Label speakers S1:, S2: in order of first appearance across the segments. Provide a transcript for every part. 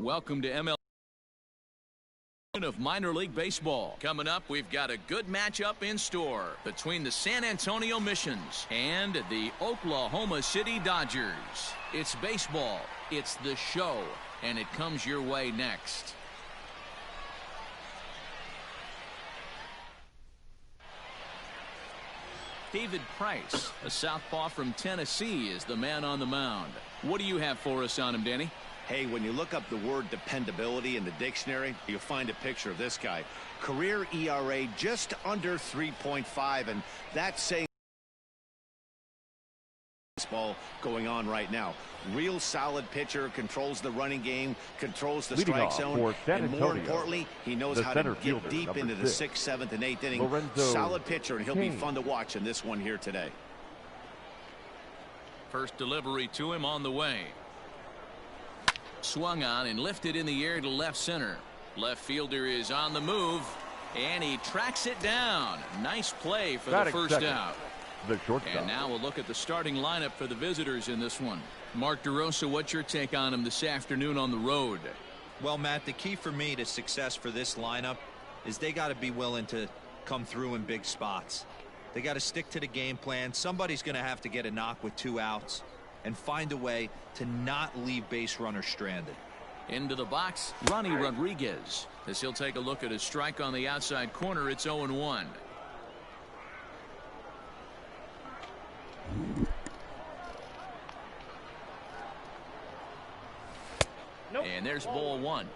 S1: Welcome to ML of minor league baseball. Coming up, we've got a good matchup in store between the San Antonio Missions and the Oklahoma City Dodgers. It's baseball, it's the show, and it comes your way next. David Price, a southpaw from Tennessee, is the man on the mound. What do you have for us on him, Danny?
S2: Hey, when you look up the word dependability in the dictionary, you'll find a picture of this guy. Career ERA just under 3.5, and that's saying baseball going on right now. Real solid pitcher, controls the running game, controls the strike zone, and more importantly, he knows how to get deep into the 6th, 7th, and 8th inning. Solid pitcher, and he'll be fun to watch in this one here today.
S1: First delivery to him on the way. Swung on and lifted in the air to left center. Left fielder is on the move, and he tracks it down. Nice play for the first out. And now we'll look at the starting lineup for the visitors in this one. Mark DeRosa, what's your take on him this afternoon on the road?
S3: Well, Matt, the key for me to success for this lineup is they got to be willing to come through in big spots. They got to stick to the game plan. Somebody's going to have to get a knock with 2 outs and find a way to not leave base runners stranded.
S1: Into the box, Ronnie Rodriguez. As he'll take a look at his strike on the outside corner, it's 0-1. And there's ball 1.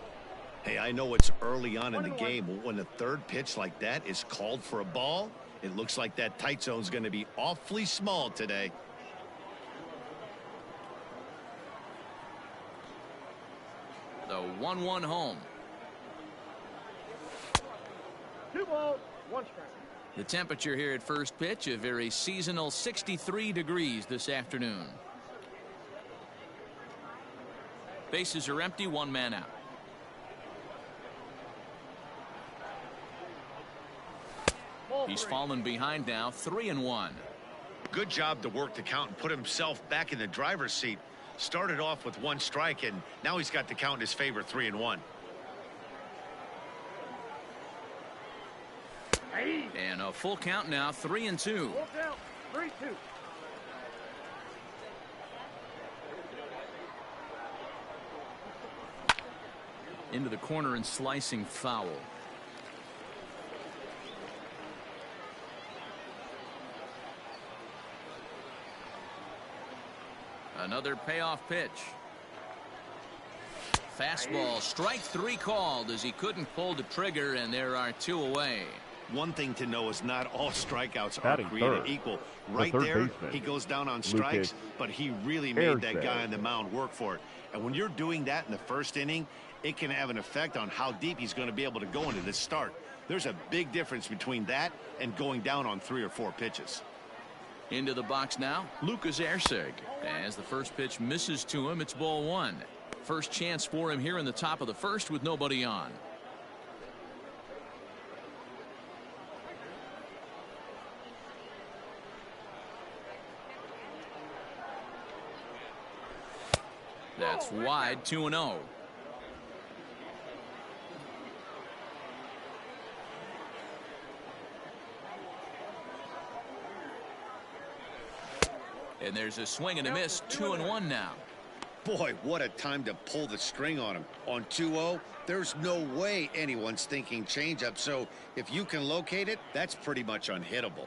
S2: Hey, I know it's early on in the game, but when a third pitch like that is called for a ball, it looks like that tight zone's going to be awfully small today.
S1: The 1-1 home.
S4: 2 balls, 1 strike.
S1: The temperature here at first pitch, a very seasonal 63 degrees this afternoon. Bases are empty, 1 man out. He's fallen behind now, 3-1.
S2: Good job to work the count and put himself back in the driver's seat. Started off with 1 strike, and now he's got the count in his favor, 3-1.
S1: And a full count now, 3-2.
S4: Full count, 3-2.
S1: Into the corner and slicing foul. Another payoff pitch. Fastball, strike 3 called as he couldn't pull the trigger, and there are 2 away.
S2: One thing to know is not all strikeouts are created equal. Right there, he goes down on strikes, but he really made that guy on the mound work for it. And when you're doing that in the first inning, it can have an effect on how deep he's going to be able to go into this start. There's a big difference between that and going down on 3 or 4 pitches.
S1: Into the box now, Lucas Erceg. As the first pitch misses to him, it's ball 1. First chance for him here in the top of the first with nobody on. That's wide, 2-0. And there's a swing and a miss, 2-1 now.
S2: Boy, what a time to pull the string on him. On 2-0, there's no way anyone's thinking changeup, so if you can locate it, that's pretty much unhittable.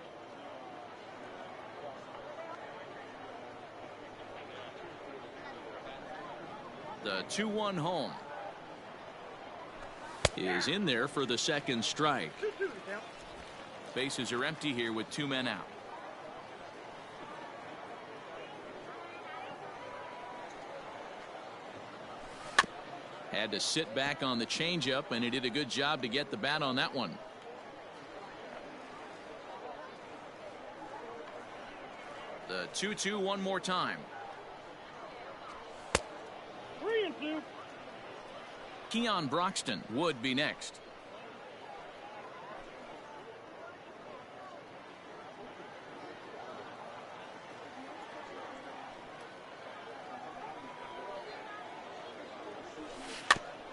S1: The 2-1 home is in there for the second strike. Bases are empty here with 2 men out. Had to sit back on the changeup, and he did a good job to get the bat on that one. The 2-2 one more time.
S4: 3-2.
S1: Keon Broxton would be next.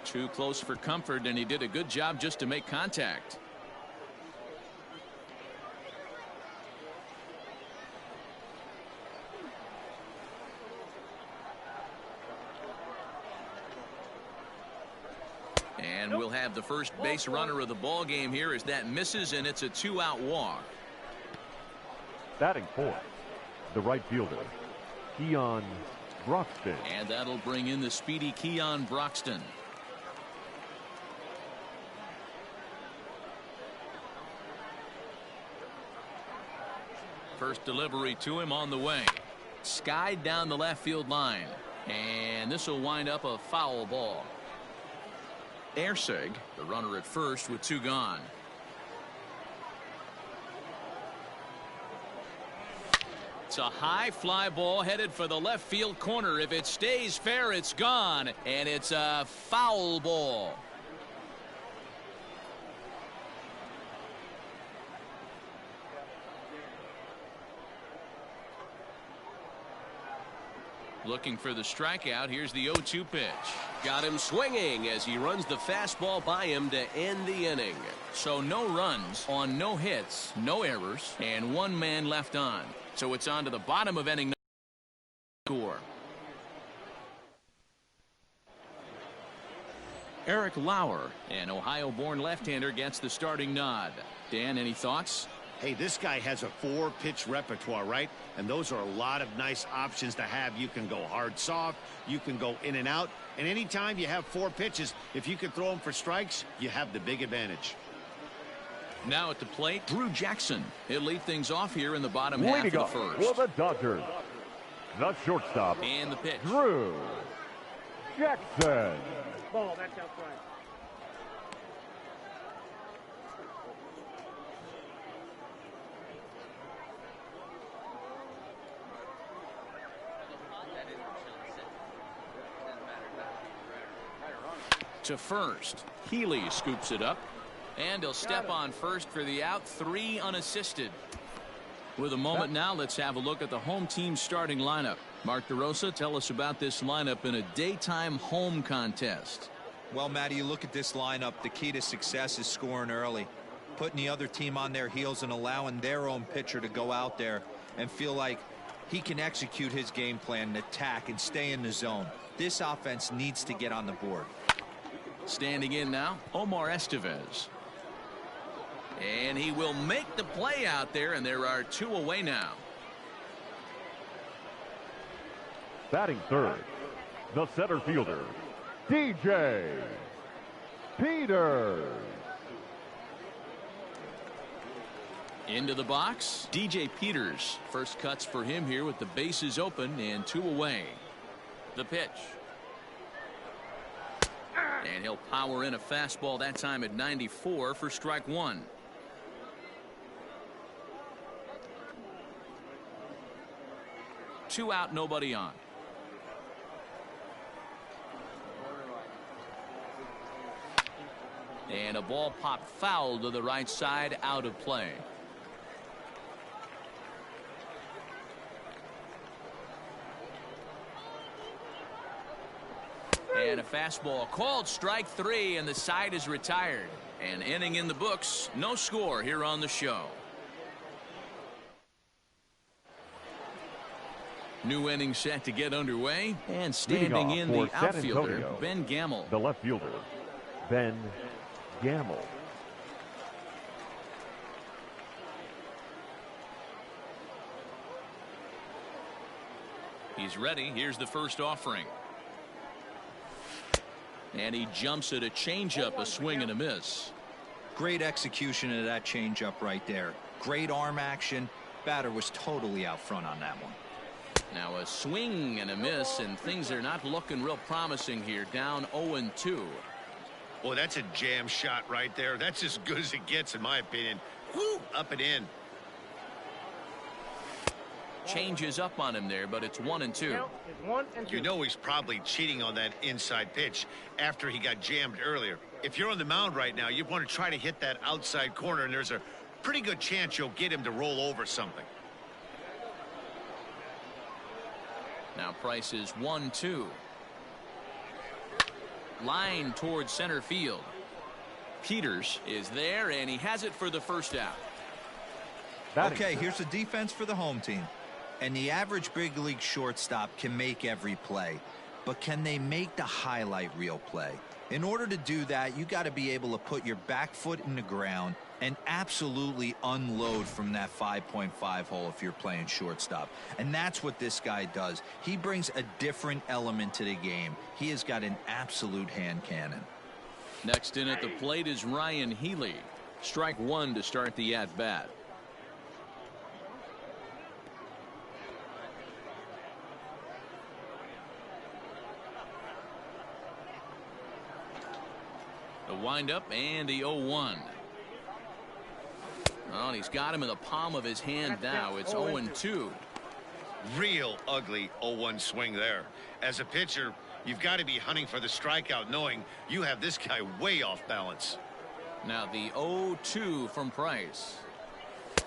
S1: Too close for comfort, and he did a good job just to make contact. And we'll have the first base runner of the ball game here as that misses, and it's a 2-out walk.
S5: Batting fourth, the right fielder, Keon Broxton.
S1: And that'll bring in the speedy Keon Broxton. First delivery to him on the way. Skied down the left field line. And this will wind up a foul ball. Ersig, the runner at first with 2 gone. It's a high fly ball headed for the left field corner. If it stays fair, it's gone. And it's a foul ball. Looking for the strikeout. Here's the 0-2 pitch. Got him swinging as he runs the fastball by him to end the inning. So no runs on no hits, no errors, and 1 man left on. So it's on to the bottom of inning score. Eric Lauer, an Ohio-born left-hander, gets the starting nod. Dan, any thoughts?
S2: Hey, this guy has a 4-pitch repertoire, right? And those are a lot of nice options to have. You can go hard, soft. You can go in and out. And anytime you have 4 pitches, if you can throw them for strikes, you have the big advantage.
S1: Now at the plate, Drew Jackson. He'll lead things off here in the bottom half of the first.
S5: For the Dodgers, the shortstop,
S1: and the pitch.
S5: Drew Jackson.
S4: Ball, that's outside.
S1: To first. Healy scoops it up. And he'll step on first for the out. 3 unassisted. With a moment now, let's have a look at the home team's starting lineup. Mark DeRosa, tell us about this lineup in a daytime home contest.
S3: Well, Matty, you look at this lineup. The key to success is scoring early. Putting the other team on their heels and allowing their own pitcher to go out there and feel like he can execute his game plan and attack and stay in the zone. This offense needs to get on the board.
S1: Standing in now, Omar Estevez. And he will make the play out there, and there are 2 away now.
S5: Batting third, the center fielder, DJ Peters.
S1: Into the box, DJ Peters. First cuts for him here with the bases open and 2 away. The pitch. And he'll power in a fastball that time at 94 for strike 1. Two out, nobody on. And a ball popped foul to the right side, out of play. And a fastball called strike 3, and the side is retired. An inning in the books, no score here on the show. New inning set to get underway, and standing in the outfielder, Ben Gamble.
S5: The left fielder, Ben Gamble.
S1: He's ready. Here's the first offering. And he jumps at a changeup, a swing and a miss.
S3: Great execution of that changeup right there. Great arm action. Batter was totally out front on that one.
S1: Now a swing and a miss, and things are not looking real promising here. Down 0-2.
S2: Boy, that's a jam shot right there. That's as good as it gets, in my opinion. Woo, up and in.
S1: Changes up on him there, but it's 1-2.
S4: Count is 1 and 2.
S2: You know he's probably cheating on that inside pitch after he got jammed earlier. If you're on the mound right now, you want to try to hit that outside corner, and there's a pretty good chance you'll get him to roll over something.
S1: Now Price is 1-2. line towards center field. Peters is there, and he has it for the first out.
S3: Okay, here's the defense for the home team. And the average big league shortstop can make every play. But can they make the highlight reel play? In order to do that, you got to be able to put your back foot in the ground and absolutely unload from that 5.5 hole if you're playing shortstop. And that's what this guy does. He brings a different element to the game. He has got an absolute hand cannon.
S1: Next in at the plate is Ryan Healy. Strike one to start the at-bat. The windup and the 0-1. Oh, he's got him in the palm of his hand now. It's 0-2.
S2: Real ugly 0-1 swing there. As a pitcher, you've got to be hunting for the strikeout, knowing you have this guy way off balance.
S1: Now the 0-2 from Price.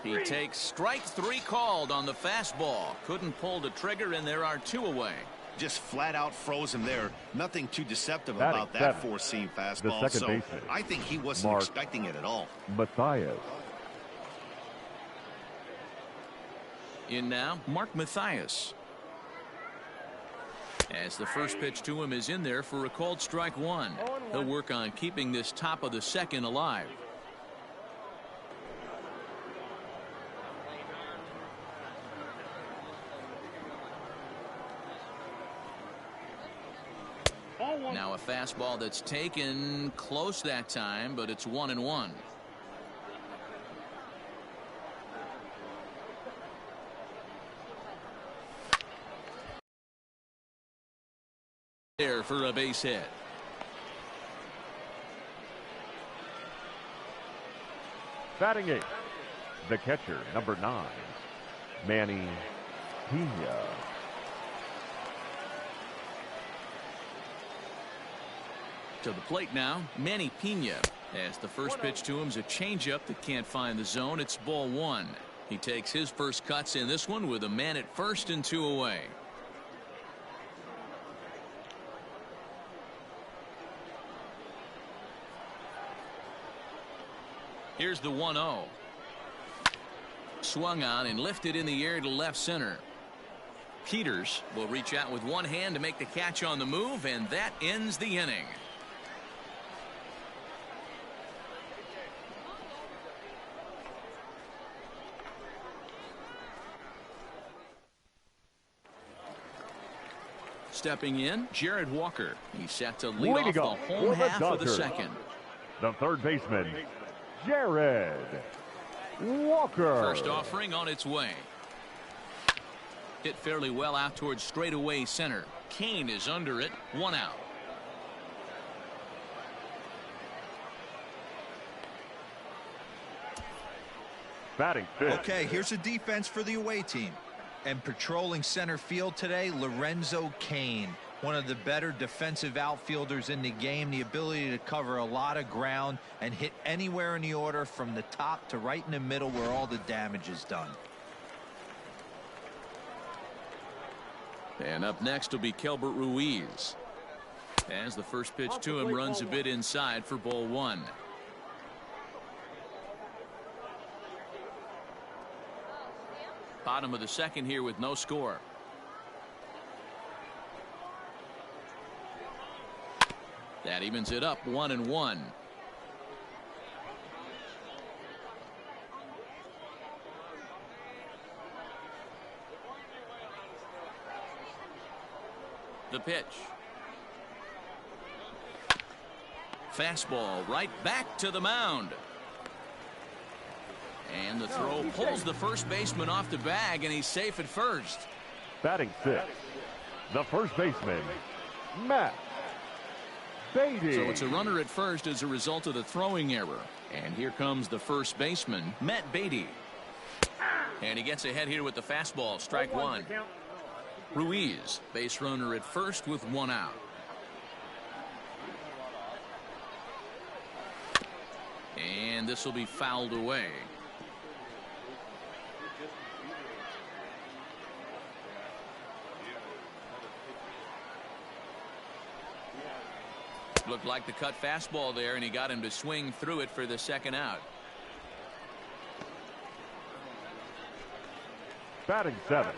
S1: He takes strike three called on the fastball. Couldn't pull the trigger, and there are two away.
S2: Just flat out froze him there. Nothing too deceptive about that four-seam fastball. So baseman, I think he wasn't expecting it at all.
S5: Mathias.
S1: In now, Mark Mathias. As the first pitch to him is in there for a called strike one. He'll work on keeping this top of the second alive. Now a fastball that's taken close that time, but it's 1-1. There for a base hit.
S5: Batting eighth, the catcher, number 9, Manny Pena.
S1: To the plate now, Manny Pena. As the first pitch to him is a changeup that can't find the zone. It's ball one. He takes his first cuts in this one with a man at first and 2 away. Here's the 1-0. Swung on and lifted in the air to left center. Peters will reach out with one hand to make the catch on the move, and that ends the inning. Stepping in, Jared Walker. He's set to lead off the home half of the second.
S5: The third baseman, Jared Walker.
S1: First offering on its way. Hit fairly well out towards straightaway center. Kane is under it. 1 out.
S5: Batting fifth.
S3: Okay, here's a defense for the away team. And patrolling center field today, Lorenzo Cain, one of the better defensive outfielders in the game. The ability to cover a lot of ground and hit anywhere in the order from the top to right in the middle where all the damage is done.
S1: And up next will be Kelbert Ruiz. As the first pitch to him runs a bit inside for ball one. Bottom of the second here with no score. That evens it up 1-1. The pitch. Fastball right back to the mound. And the throw pulls the first baseman off the bag, and he's safe at first.
S5: Batting sixth, the first baseman, Matt Beatty.
S1: So it's a runner at first as a result of the throwing error. And here comes the first baseman, Matt Beatty. And he gets ahead here with the fastball, strike one. Ruiz, base runner at first with 1 out. And this will be fouled away. Looked like the cut fastball there, and he got him to swing through it for the second out.
S5: Batting 7.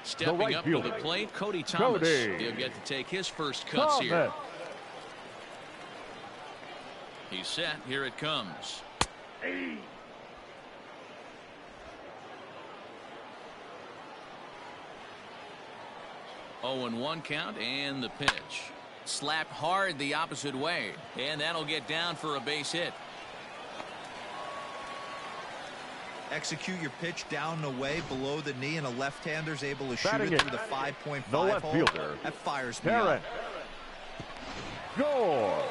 S1: Stepping up to the plate, Cody Thomas. He'll get to take his first cuts here. He's set. Here it comes. 0-1 count, and the pitch. Slapped hard the opposite way, and that'll get down for a base hit.
S3: Execute your pitch down and away below the knee, and a left-hander's able to shoot it through the 5.5 hole.
S5: Fielder.
S3: That fires me up.
S5: Score.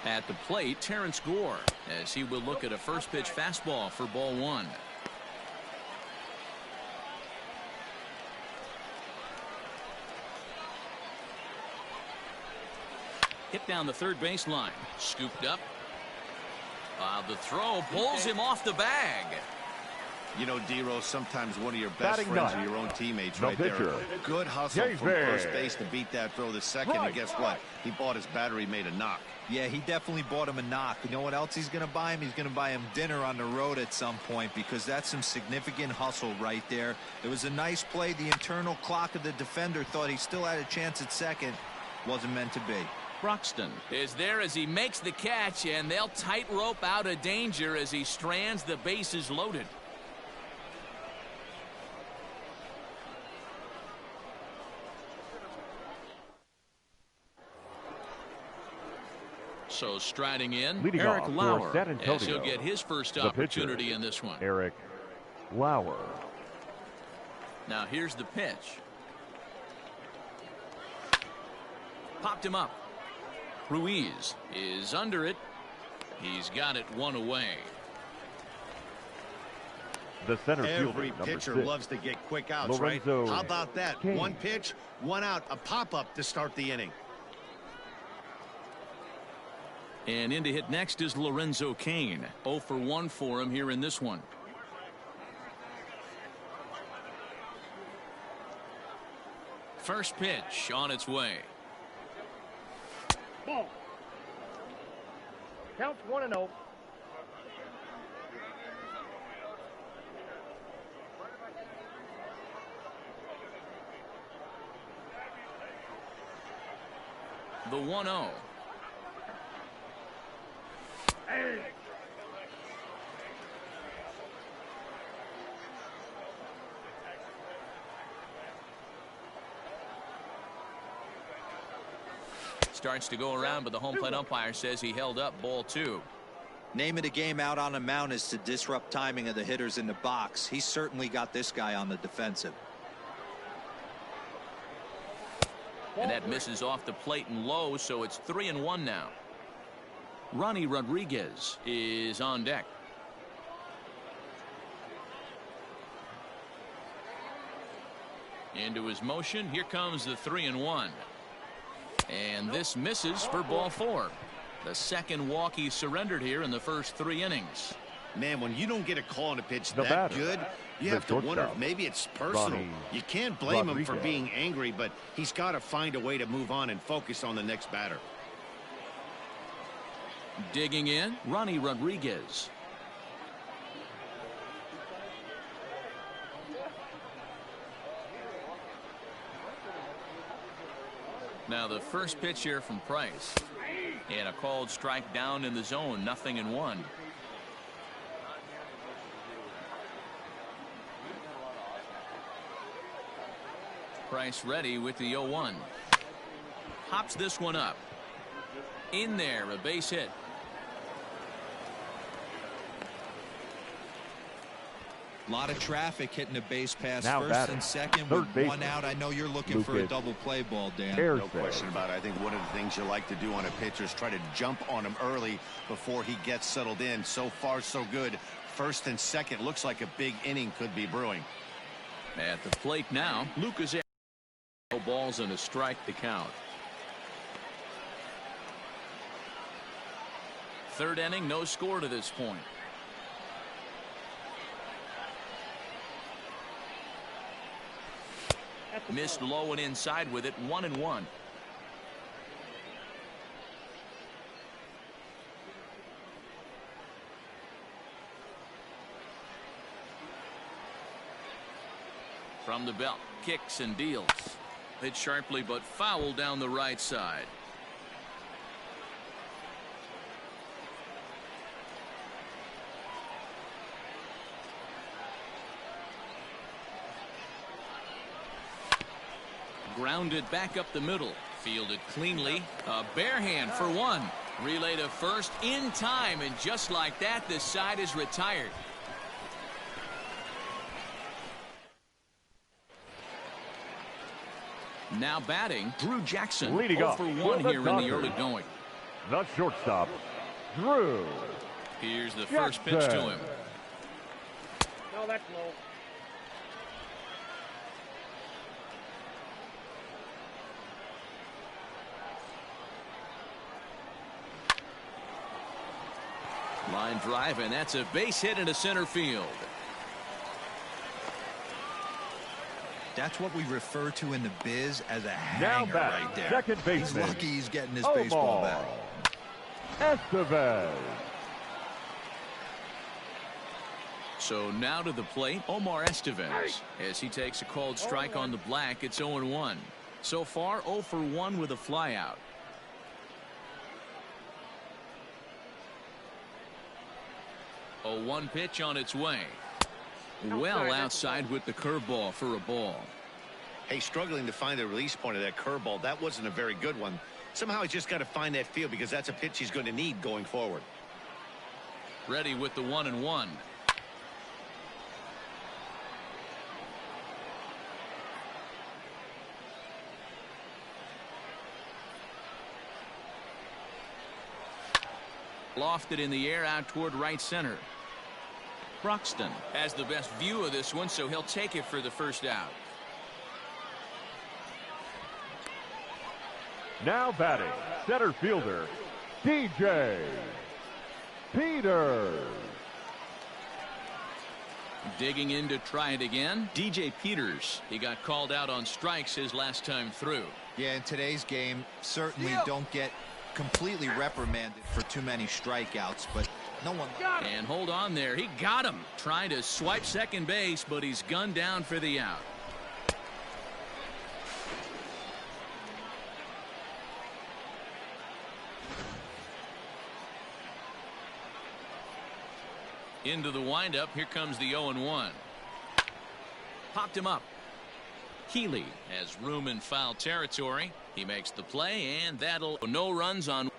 S1: At the plate, Terrence Gore, as he will look at a first pitch fastball for ball 1. Hit down the third baseline. Scooped up. The throw pulls him off the bag.
S2: You know, D-Rose, sometimes one of your best friends are your own teammates right there. Good hustle from first base to beat that throw to second. And guess what? He bought his battery, made a knock.
S3: Yeah, he definitely bought him a knock. You know what else he's going to buy him? He's going to buy him dinner on the road at some point, because that's some significant hustle right there. It was a nice play. The internal clock of the defender thought he still had a chance at second. Wasn't meant to be.
S1: Broxton is there as he makes the catch, and they'll tightrope out of danger as he strands the bases loaded. So striding in,
S5: leading
S1: Eric
S5: off
S1: Lauer,
S5: San Antonio,
S1: as he'll get his first opportunity in this one.
S5: Eric Lauer.
S1: Now here's the pitch. Popped him up. Ruiz is under it. He's got it one away.
S5: The center
S2: Every
S5: fielder,
S2: pitcher
S5: 6,
S2: loves to get quick outs,
S5: Lorenzo
S2: right? How about that?
S5: Kane.
S2: One pitch, one out, a pop-up to start the inning.
S1: And in to hit next is Lorenzo Kane. 0 for 1 for him here in this one. First pitch on its way.
S4: Ball. Counts 1-0.
S1: The 1-0. Starts to go around, but the home plate umpire says he held up ball 2.
S3: Name of the game out on a mound is to disrupt timing of the hitters in the box. He certainly got this guy on the defensive.
S1: And that misses off the plate and low, so it's 3-1 now. Ronnie Rodriguez is on deck. Into his motion. Here comes the 3-1. And this misses for ball 4. The second walk he surrendered here in the first 3 innings.
S2: Man, when you don't get a call on a pitch
S5: The
S2: that
S5: batter,
S2: good, you
S5: the
S2: have to wonder if
S5: shortstop,
S2: maybe it's personal.
S5: Ronnie
S2: You can't blame him for
S5: Rodriguez.
S2: being angry, but he's got to find a way to move on and focus on the next batter.
S1: Digging in, Ronnie Rodriguez. Now the first pitch here from Price. And a called strike down in the zone, 0-1. Price ready with the 0-1. Hops this one up. In there, a base hit.
S3: A lot of traffic hitting the base pass
S5: Now
S3: first
S5: batting,
S3: and second
S5: third
S3: with
S5: baseman,
S3: one out. I know you're looking for a
S5: Lucas
S3: double play ball, Dan.
S5: Airsay.
S2: No question about it. I think one of the things you like to do on a pitcher is try to jump on him early before he gets settled in. So far, so good. First and second, looks like a big inning could be brewing.
S1: At the plate now, Lucas. No balls and a strike to count. Third inning, no score to this point. Missed low and inside with it, 1-1. From the belt, kicks and deals. Hit sharply but foul down the right side. Grounded back up the middle. Fielded cleanly. A bare hand for one. Relay to first in time, and just like that, the side is retired. Now batting, Drew Jackson.
S5: Leading
S1: 0
S5: off
S1: for 1
S5: for
S1: here in the early going.
S5: The shortstop, Drew
S1: Here's the
S5: Jackson.
S1: first pitch to him.
S4: No, that's low.
S1: Line drive, and that's a base hit into center field.
S3: That's what we refer to in the biz as a
S5: Now
S3: hanger
S5: back,
S3: right there.
S5: second
S3: He's
S5: baseman,
S3: lucky he's getting his
S5: Omar
S3: baseball back.
S5: Estevez.
S1: So now to the plate, Omar Estevez. As he takes a called strike on the black, it's 0-1. So far, 0 for 1 with a flyout. A 1 pitch on its way. Well outside with the curveball for a ball.
S2: Hey, struggling to find the release point of that curveball. That wasn't a very good one. Somehow he's just got to find that feel, because that's a pitch he's going to need going forward.
S1: Ready with the 1-1. Lofted in the air out toward right center. Broxton has the best view of this one, so he'll take it for the first out.
S5: Now batting, center fielder, DJ Peters.
S1: Digging in to try it again, DJ Peters. He got called out on strikes his last time through.
S3: Yeah, in today's game, certainly don't get completely reprimanded for too many strikeouts, but no one.
S1: And hold on there, he got him. Trying to swipe second base, but he's gunned down for the out. Into the windup, here comes the 0-1. Popped him up. Healy has room in foul territory. He makes the play, and that'll no runs on.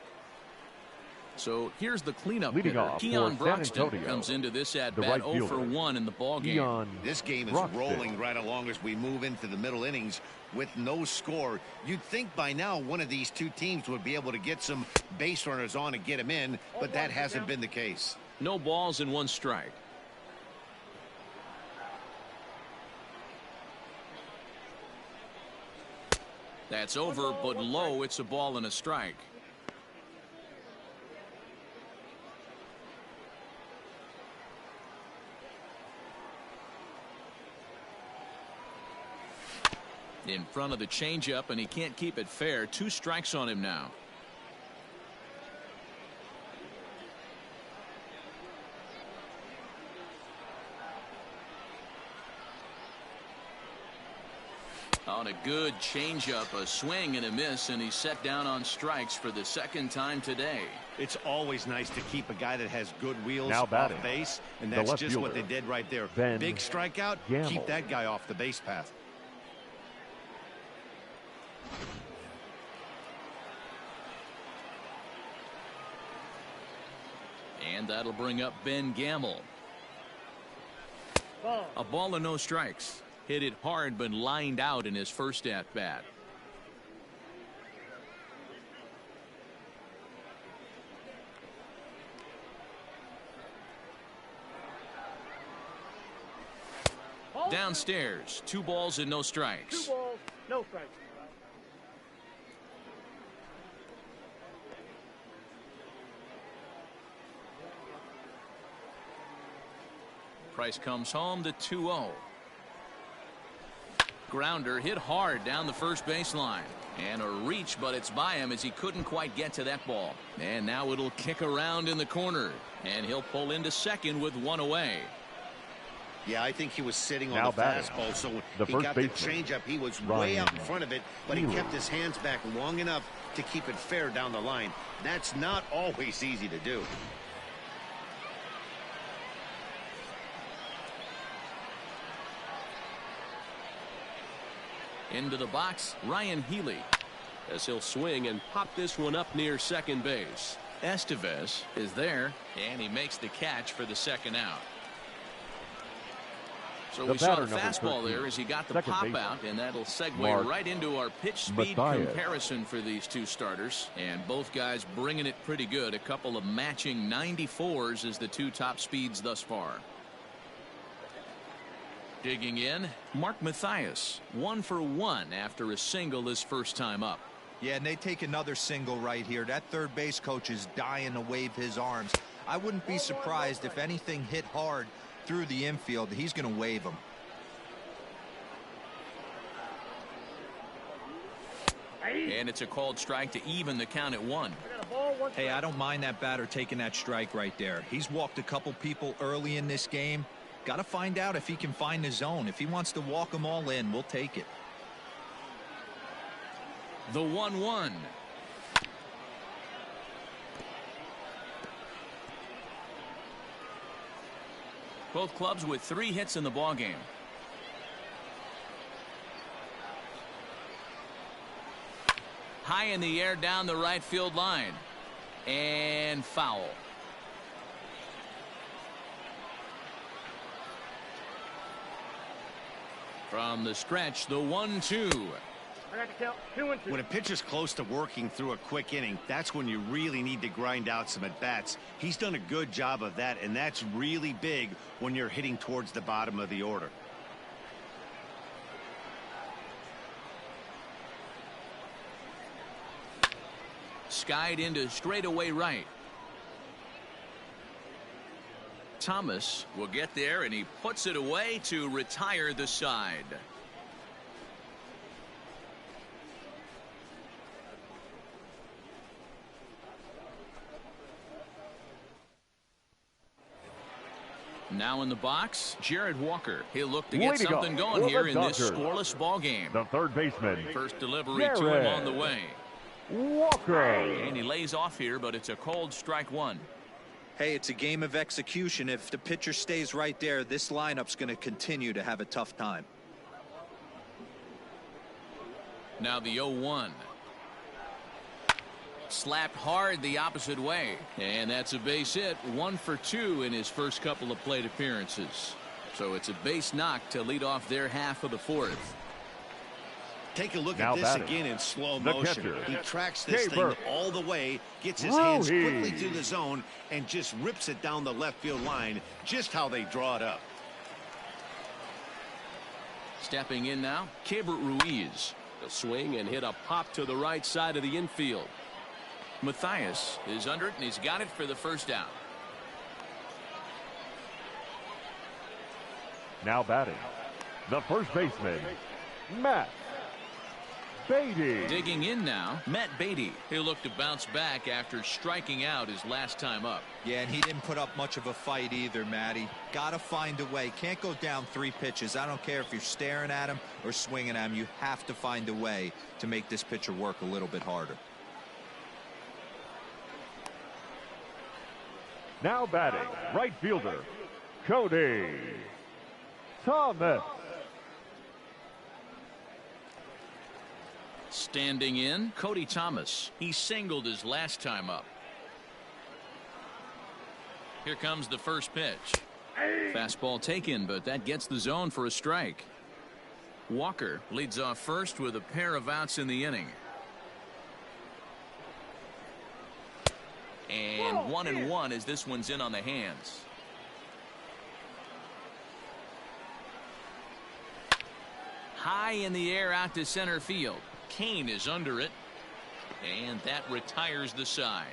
S1: So here's the cleanup
S5: Leading
S1: hitter.
S5: off
S1: Keon
S5: for San
S1: Broxton
S5: Antonio,
S1: comes into this at
S5: the
S1: bat
S5: right
S1: 0 for
S5: fielder,
S1: 1 in the ball game.
S5: Keon
S2: This game is
S5: Broxton.
S2: rolling right along as we move into the middle innings with no score. You'd think by now one of these two teams would be able to get some base runners on and get them in, but that hasn't been the case.
S1: No balls and 1 strike. That's over, but low. It's a ball and a strike. In front of the changeup, and he can't keep it fair. 2 strikes on him now. On a good changeup, a swing and a miss, and he's set down on strikes for the second time today.
S2: It's always nice to keep a guy that has good wheels
S5: Now
S2: off
S5: batting,
S2: base, and
S5: the
S2: that's
S5: left
S2: just what
S5: fielder,
S2: they did right there.
S5: Ben
S2: Big strikeout,
S5: Gamble.
S2: keep that guy off the base path.
S1: And that'll bring up Ben Gamble.
S4: Ball.
S1: A ball and no strikes. Hit it hard, but lined out in his first at bat. Downstairs, 2 balls and no strikes.
S4: 2 balls, no strikes.
S1: Price comes home to 2-0. Grounder hit hard down the first baseline. And a reach, but it's by him as he couldn't quite get to that ball. And now it'll kick around in the corner. And he'll pull into second with one away.
S2: Yeah, I think he was sitting on the fastball, so when he got the changeup, he was way out in front of it, but he kept his hands back long enough to keep it fair down the line. That's not always easy to do.
S6: Into the box, Ryan Healy, as he'll swing and pop this one up near second base.
S1: Estevez is there, and he makes the catch for the second out. So we saw the fastball there as he got the pop out, and that'll segue right into our pitch speed comparison for these two starters. And both guys bringing it pretty good. A couple of matching 94s as the two top speeds thus far. Digging in, Mark Mathias, 1 for 1 after a single his first time up.
S3: Yeah, and they take another single right here. That third base coach is dying to wave his arms. I wouldn't be surprised if anything hit hard through the infield. He's going to wave him.
S1: And it's a called strike to even the count at 1.
S3: Hey, I don't mind that batter taking that strike right there. He's walked a couple people early in this game. Got to find out if he can find the zone. If he wants to walk them all in, we'll take it.
S1: The 1-1. Both clubs with 3 hits in the ballgame. High in the air down the right field line. And foul. From the stretch, the 1-2.
S2: When a pitcher's close to working through a quick inning, that's when you really need to grind out some at-bats. He's done a good job of that, and that's really big when you're hitting towards the bottom of the order.
S1: Skied into straightaway right. Thomas will get there, and he puts it away to retire the side. Now in the box, Jared Walker. He'll look to get something going here in this scoreless ball game.
S5: The third baseman.
S1: First delivery to him on the way.
S5: Walker.
S1: And he lays off here, but it's a called strike 1.
S3: Hey, it's a game of execution. If the pitcher stays right there, this lineup's going to continue to have a tough time.
S1: Now the 0-1. Slapped hard the opposite way, and that's a base hit. 1 for 2 in his first couple of plate appearances. So it's a base knock to lead off their half of the 4th.
S2: Take a look at this again in slow motion. He tracks this thing all the way, gets his hands quickly to the zone, and just rips it down the left field line, just how they draw it up.
S1: Stepping in now, Keibert Ruiz.
S6: He'll swing and hit a pop to the right side of the infield.
S1: Mathias is under it, and he's got it for the first down.
S5: Now batting, the first baseman, Matt Beatty.
S1: Digging in now, Matt Beatty. He'll look to bounce back after striking out his last time up.
S3: Yeah, and he didn't put up much of a fight either, Matty. Got to find a way. Can't go down 3 pitches. I don't care if you're staring at him or swinging at him. You have to find a way to make this pitcher work a little bit harder.
S5: Now batting, right fielder, Cody Thomas.
S1: Standing in, Cody Thomas. He singled his last time up. Here comes the first pitch. Fastball taken, but that gets the zone for a strike. Walker leads off first with a pair of outs in the inning. And 1-1 as this one's in on the hands. High in the air out to center field. Kane is under it, and that retires the side.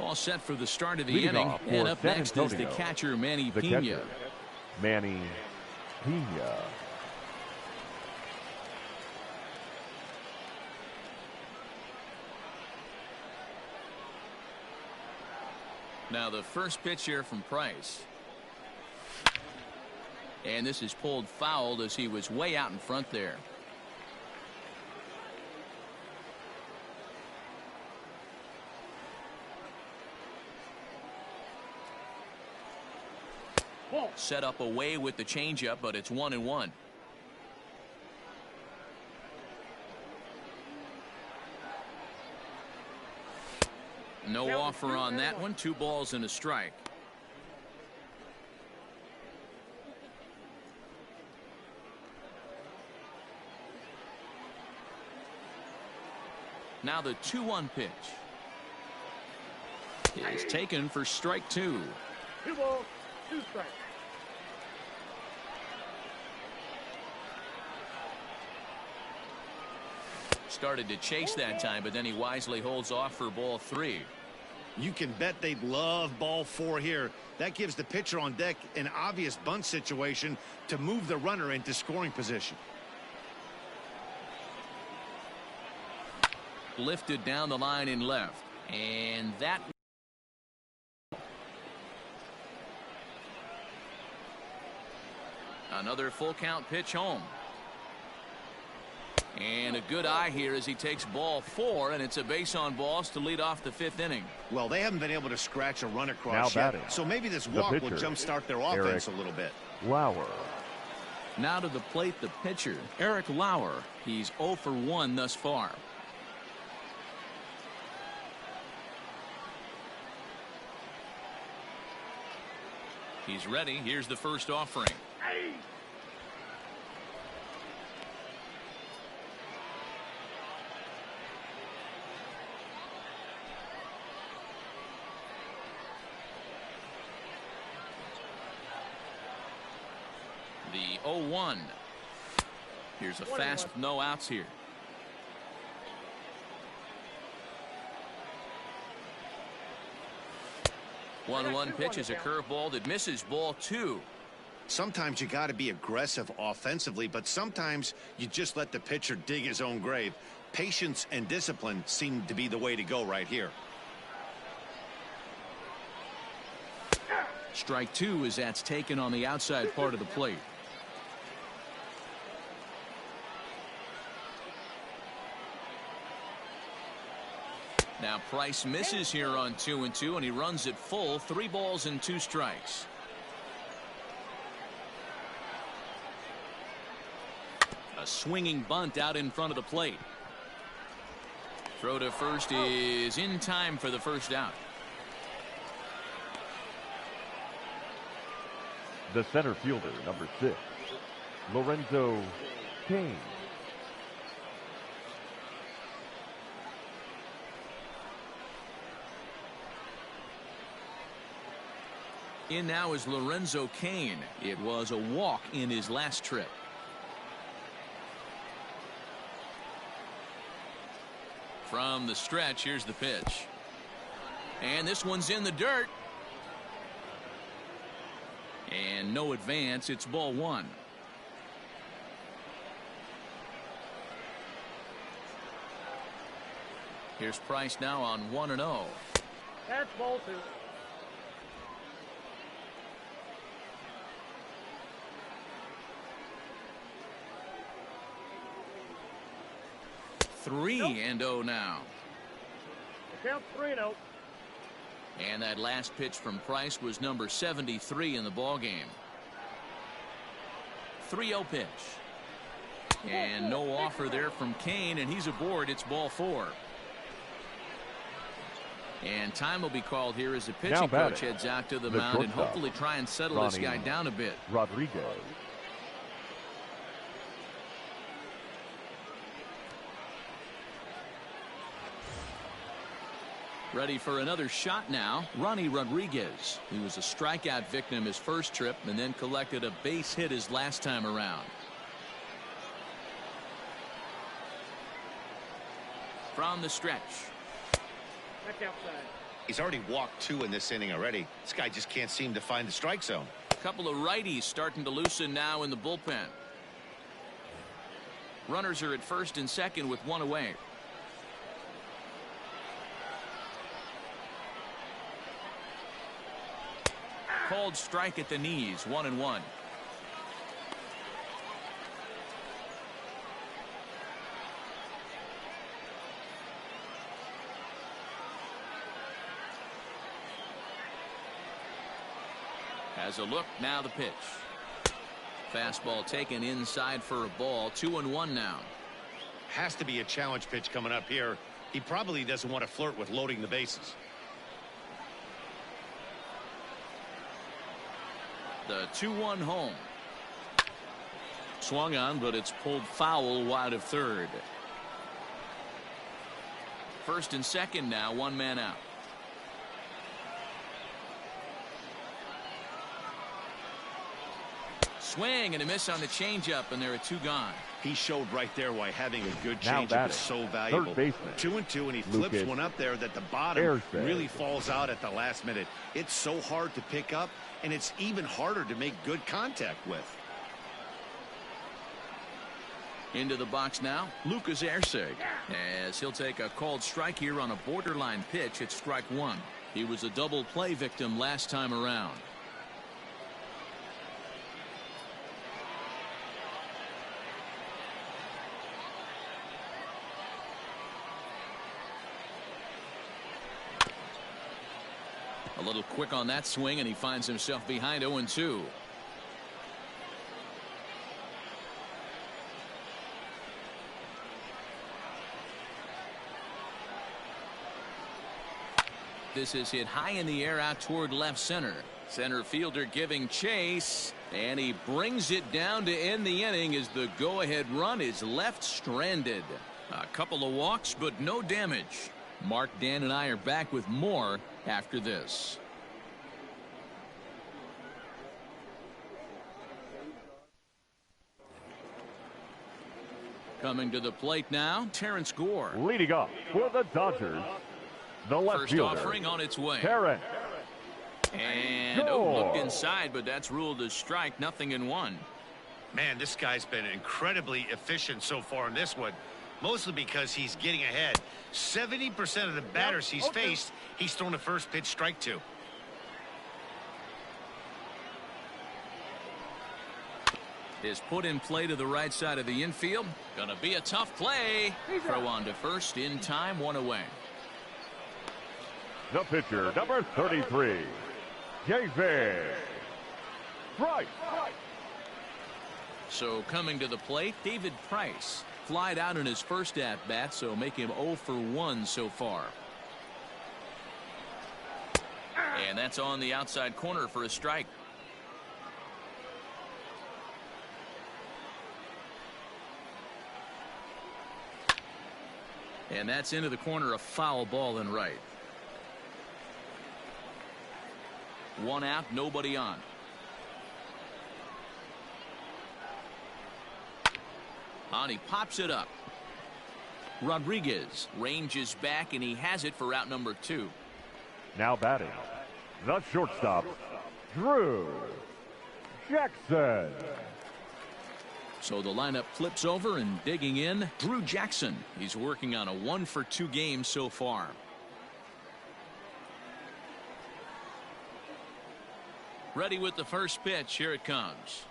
S1: All set for the start of the
S5: Leading
S1: inning.
S5: off
S1: And
S5: for
S1: up
S5: San
S1: next is the
S5: Antonio,
S1: catcher, Manny
S5: the
S1: Pena.
S5: catcher, Manny Pena.
S1: Now the first pitch here from Price. And this is pulled foul as he was way out in front there. Set up away with the changeup, but it's 1-1. No offer on that one. 2 balls and a strike. Now the 2-1 pitch is taken for strike 2.
S4: 2 balls, 2 strikes.
S1: Started to chase that time, but then he wisely holds off for ball 3.
S2: You can bet they'd love ball 4 here. That gives the pitcher on deck an obvious bunt situation to move the runner into scoring position.
S1: Lifted down the line in left, and that another full count pitch home. And a good eye here as he takes ball 4, and it's a base on balls to lead off the 5th inning.
S2: Well, they haven't been able to scratch a run across
S5: now
S2: yet, so maybe this walk will jumpstart their offense a little bit.
S5: Lauer.
S1: Now to the plate, the pitcher, Eric Lauer. He's 0 for 1 thus far. He's ready. Here's the first offering.
S4: Hey.
S1: The 0-1. Here's a fast, no outs here. One pitch is a curveball that misses ball 2.
S2: Sometimes you got to be aggressive offensively, but sometimes you just let the pitcher dig his own grave. Patience and discipline seem to be the way to go right here.
S1: Strike 2 as that's taken on the outside part of the plate. Now Price misses here on 2-2, and he runs it full. 3 balls and 2 strikes. A swinging bunt out in front of the plate. Throw to first is in time for the first out.
S5: The center fielder, number 6, Lorenzo Cain.
S1: In now is Lorenzo Cain. It was a walk in his last trip. From the stretch, here's the pitch. And this one's in the dirt. And no advance. It's ball 1. Here's Price now on 1-0.
S4: That's ball 2.
S1: Three and 0 now.
S4: Count 3-0.
S1: And that last pitch from Price was number 73 in the ball game. 3-0 pitch. And no offer there from Cain, and he's aboard. It's ball 4. And time will be called here as the pitching coach heads out to the mound and hopefully try and settle this guy down a bit.
S5: Rodriguez.
S1: Ready for another shot now. Ronnie Rodriguez. He was a strikeout victim his first trip and then collected a base hit his last time around. From the stretch.
S4: Back outside.
S2: He's already walked 2 in this inning already. This guy just can't seem to find the strike zone.
S1: A couple of righties starting to loosen now in the bullpen. Runners are at first and second with 1 away. Called strike at the knees, 1-1. Has a look, now the pitch. Fastball taken inside for a ball, 2-1 now.
S2: Has to be a challenge pitch coming up here. He probably doesn't want to flirt with loading the bases.
S1: The 2-1 home. Swung on, but it's pulled foul wide of third. First and second now, 1 man out. Swing and a miss on the changeup, and there are 2 gone.
S2: He showed right there why having a good changeup is so valuable. 2 and 2, and he flips one up there that the bottom really falls out at the last minute. It's so hard to pick up, and it's even harder to make good contact with.
S1: Into the box now, Lucas Erceg, as he'll take a called strike here on a borderline pitch at strike 1. He was a double play victim last time around. A little quick on that swing, and he finds himself behind 0-2. This is hit high in the air out toward left center. Center fielder giving chase, and he brings it down to end the inning as the go-ahead run is left stranded. A couple of walks, but no damage. Mark, Dan, and I are back with more after this. Coming to the plate now, Terrence Gore.
S5: Leading off for the Dodgers, the left
S1: First
S5: fielder,
S1: offering on its way.
S5: Terrence.
S1: And looked inside, but that's ruled as strike, 0-1.
S2: Man, this guy's been incredibly efficient so far in this one. Mostly because he's getting ahead. 70% of the batters he's faced, he's thrown a first pitch strike to.
S1: Is put in play to the right side of the infield. Gonna be a tough play. Throw on to first in time, 1 away.
S5: The pitcher, number 33, JBaker. Right.
S1: So coming to the plate, David Price. Flied out in his first at-bat, so make him 0 for 1 so far. And that's on the outside corner for a strike. And that's into the corner, a foul ball and right. 1 out, nobody on. He pops it up. Rodriguez ranges back, and he has it for out number 2.
S5: Now batting, the shortstop, Drew Jackson.
S1: So the lineup flips over, and digging in, Drew Jackson. He's working on a 1 for 2 game so far. Ready with the first pitch. Here it comes.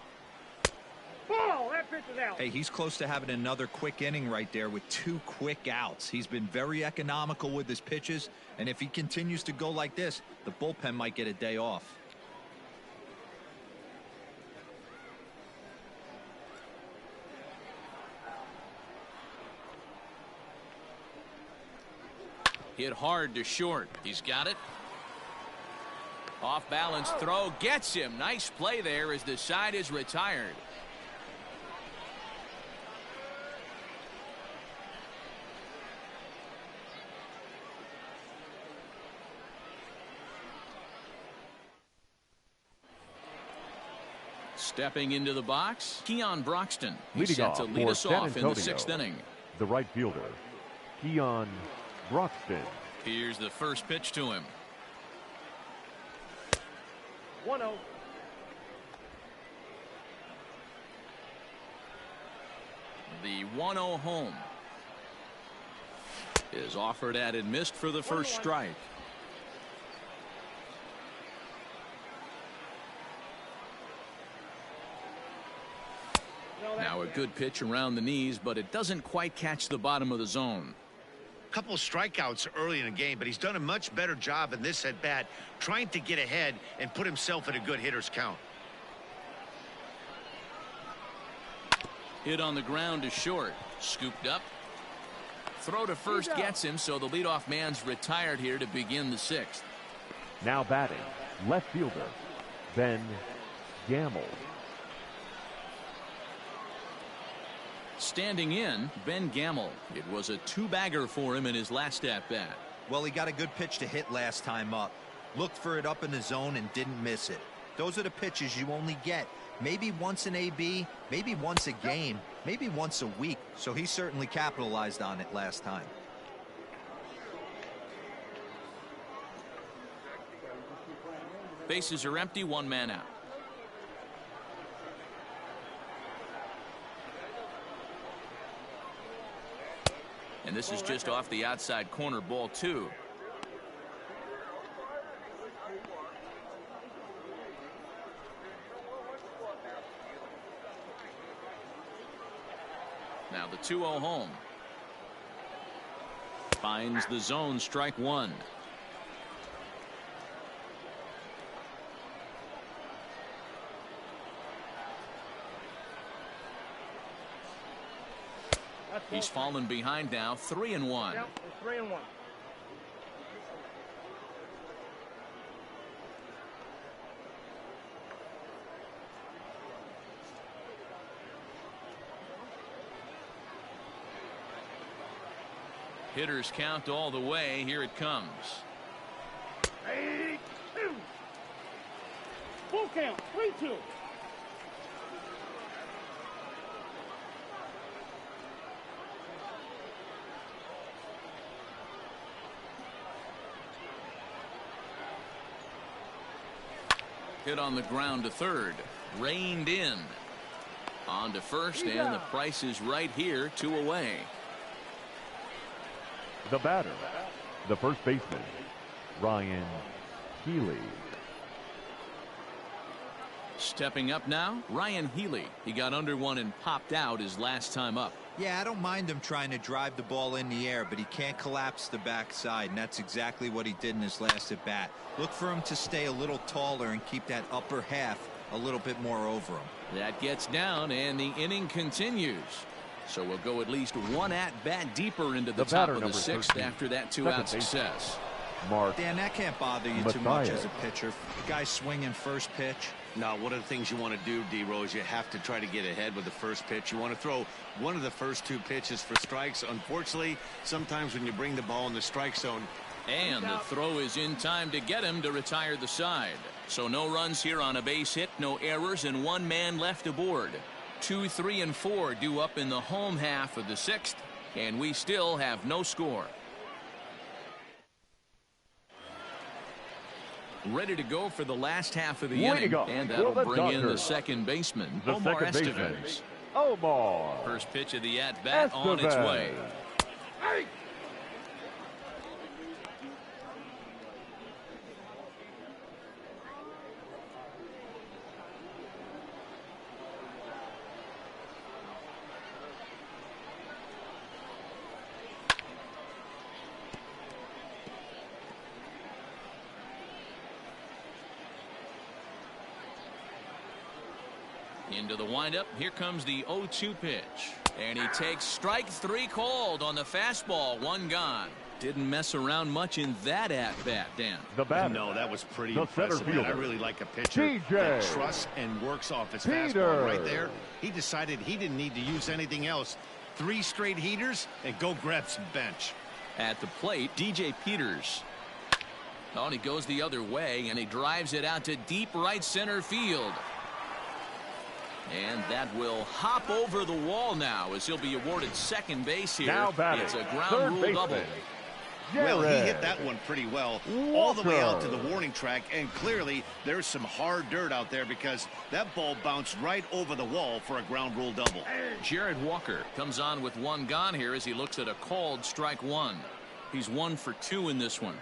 S4: Ball, that pitch is out.
S3: Hey, he's close to having another quick inning right there with 2 quick outs. He's been very economical with his pitches, and if he continues to go like this, the bullpen might get a day off.
S1: Hit hard to short. He's got it. Off balance throw gets him. Nice play there as the side is retired. Stepping into the box, Keon Broxton. He's set to lead us off in the 6th inning.
S5: The right fielder, Keon Broxton.
S1: Here's the first pitch to him.
S4: 1-0.
S1: The 1-0 home is offered at and missed for the first strike. Now a good pitch around the knees, but it doesn't quite catch the bottom of the zone.
S2: Couple strikeouts early in the game, but he's done a much better job in this at bat trying to get ahead and put himself at a good hitter's count.
S1: Hit on the ground to short. Scooped up. Throw to first gets him, so the leadoff man's retired here to begin the sixth.
S5: Now batting, left fielder, Ben Gamble.
S1: Standing in, Ben Gamble. It was a two-bagger for him in his last at-bat.
S3: Well, he got a good pitch to hit last time up. Looked for it up in the zone and didn't miss it. Those are the pitches you only get maybe once an AB, maybe once a game, maybe once a week. So he certainly capitalized on it last time.
S1: Bases are empty, one man out. And this is just off the outside corner, ball 2. Now the 2-0 home. Finds the zone, strike 1. He's fallen behind now, 3-1.
S4: Yep, it's 3-1.
S1: Hitters count all the way. Here it comes.
S4: 3-2. Full count, 3-2.
S1: Hit on the ground to third. Reined in. On to first, and the price is right here, 2 away.
S5: The batter, the first baseman, Ryan Healy.
S1: Stepping up now, Ryan Healy. He got under one and popped out his last time up.
S3: Yeah, I don't mind him trying to drive the ball in the air, but he can't collapse the backside, and that's exactly what he did in his last at bat. Look for him to stay a little taller and keep that upper half a little bit more over him.
S1: That gets down, and the inning continues. So we'll go at least one at-bat deeper into the top of the sixth after that two-out success.
S5: Mark
S3: Dan, that can't bother you too much as a pitcher. The guy swinging first pitch.
S2: Now, one of the things you want to do, D-Rose, you have to try to get ahead with the first pitch. You want to throw one of the first 2 pitches for strikes. Unfortunately, sometimes when you bring the ball in the strike zone.
S1: And the throw is in time to get him to retire the side. So no runs here on a base hit, no errors, and 1 man left aboard. 2, 3, and 4 due up in the home half of the sixth, and we still have no score. Ready to go for the last half of the inning, and that'll bring in the second baseman, Omar Estevez.
S5: Omar.
S1: First pitch of the at-bat on its way.
S4: Hey!
S1: Into the windup. Here comes the 0-2 pitch. And he takes strike 3 called on the fastball. 1 gone. Didn't mess around much in that at-bat, Dan.
S5: The batter.
S2: No, that was pretty
S5: The
S2: impressive.
S5: center
S2: I
S5: fielder.
S2: really like a pitcher that trusts and works off his fastball right there. He decided he didn't need to use anything else. 3 straight heaters and go grab some bench.
S1: At the plate, DJ Peters. Oh, and he goes the other way, and he drives it out to deep right center field. And that will hop over the wall now as he'll be awarded second base here.
S5: Now batting,
S1: it's a ground
S5: third
S1: rule
S5: baseman,
S1: double.
S2: Well, he hit that one pretty well, all the way out to the warning track, and clearly there's some hard dirt out there because that ball bounced right over the wall for a ground rule double.
S1: Jared Walker comes on with one gone here as he looks at a called strike one. He's 1 for 2 in this one.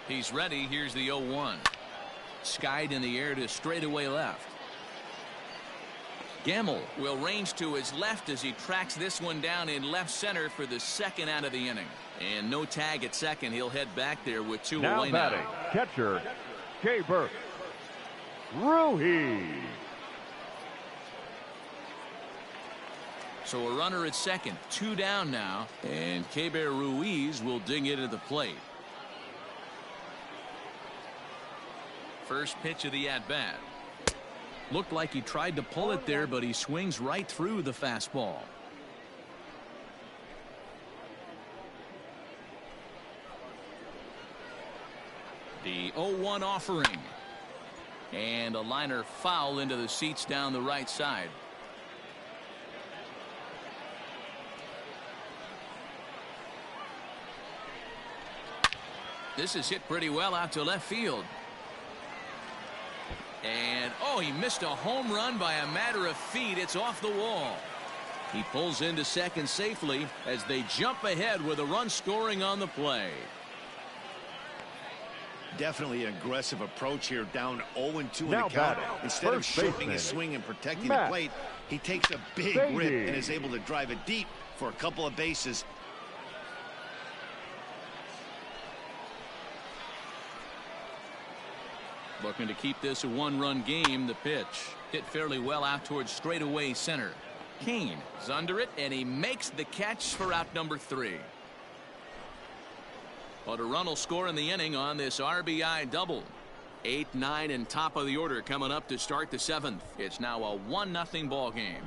S1: He's ready. Here's the 0-1. Skied in the air to straightaway left. Gamble will range to his left as he tracks this one down in left center for the second out of the inning. And no tag at second. He'll head back there with 2 away now.
S5: Batting, catcher, JBaker Ruiz.
S1: So a runner at second, 2 down now, and JBaker Ruiz will dig into the plate. First pitch of the at-bat. Looked like he tried to pull it there, but he swings right through the fastball. The 0-1 offering. And a liner foul into the seats down the right side. This is hit pretty well out to left field. And, oh, he missed a home run by a matter of feet. It's off the wall. He pulls into second safely as they jump ahead with a run scoring on the play.
S2: Definitely an aggressive approach here, down 0-2 in the count. Instead of shortening his swing and protecting the plate, he takes a big rip and is able to drive it deep for a couple of bases.
S1: Looking to keep this a 1-run game. The pitch hit fairly well out towards straightaway center. Kane is under it, and he makes the catch for out number 3. But a run will score in the inning on this RBI double. 8, 9, and top of the order coming up to start the 7th. It's now a 1-0 ball game.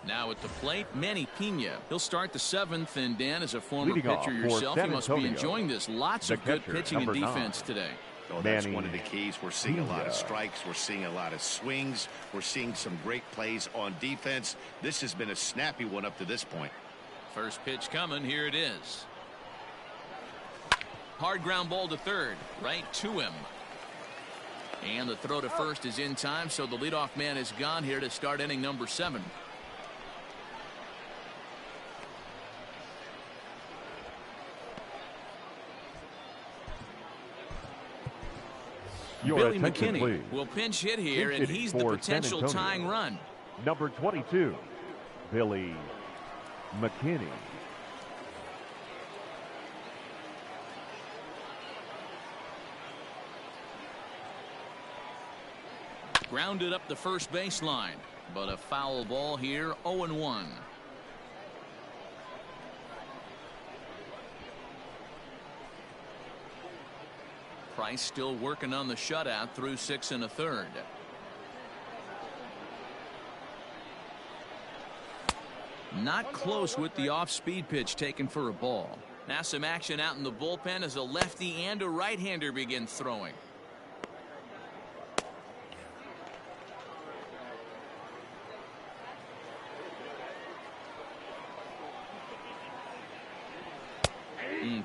S1: Now at the plate, Manny Pena. He'll start the 7th, and Dan, as a former pitcher yourself, you must be enjoying this. Lots of good pitching and defense today.
S2: Oh, that's one of the keys. We're seeing a lot of strikes. We're seeing a lot of swings. We're seeing some great plays on defense. This has been a snappy one up to this point.
S1: First pitch coming. Here it is. Hard ground ball to third. Right to him. And the throw to first is in time, so the leadoff man is gone here to start inning number 7. Billy McKinney will pinch hit here, and he's the potential tying run.
S5: Number 22, Billy McKinney.
S1: Grounded up the first baseline, but a foul ball here, 0-1. Price still working on the shutout through 6 1/3. Not close with the off-speed pitch taken for a ball. Now some action out in the bullpen as a lefty and a right-hander begin throwing.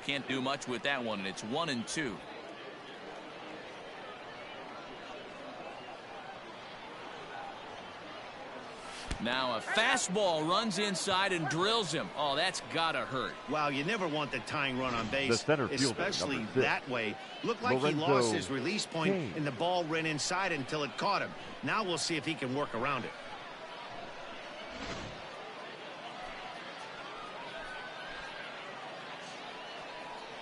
S1: Can't do much with that one, and it's 1-2. Now a fastball runs inside and drills him. Oh, that's gotta hurt.
S2: Wow, you never want the tying run on base, especially that way. Looked like he lost his release point, and the ball ran inside until it caught him. Now we'll see if he can work around it.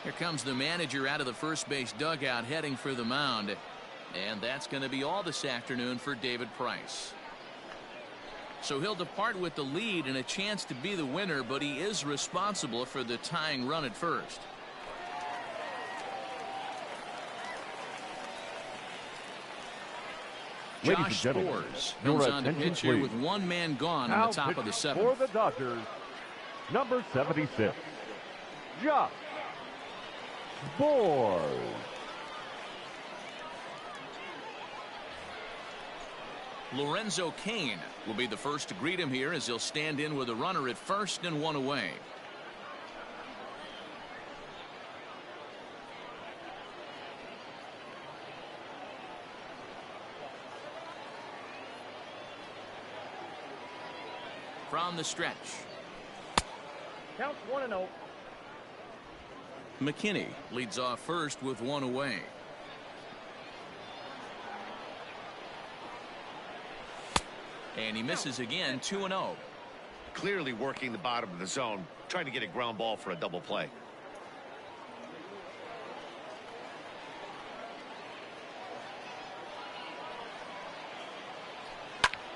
S1: Here comes the manager out of the first base dugout heading for the mound. And that's going to be all this afternoon for David Price. So he'll depart with the lead and a chance to be the winner, but he is responsible for the tying run at first. Josh Sborz comes on to pitch here with one man gone on the top of the 7th.
S5: For the Dodgers, number 76, Josh Sborz.
S1: Lorenzo Cain will be the first to greet him here as he'll stand in with a runner at first and one away. From the stretch.
S4: Count 1-0.
S1: McKinney leads off first with one away. And he misses again, 2-0.
S2: Clearly working the bottom of the zone, trying to get a ground ball for a double play.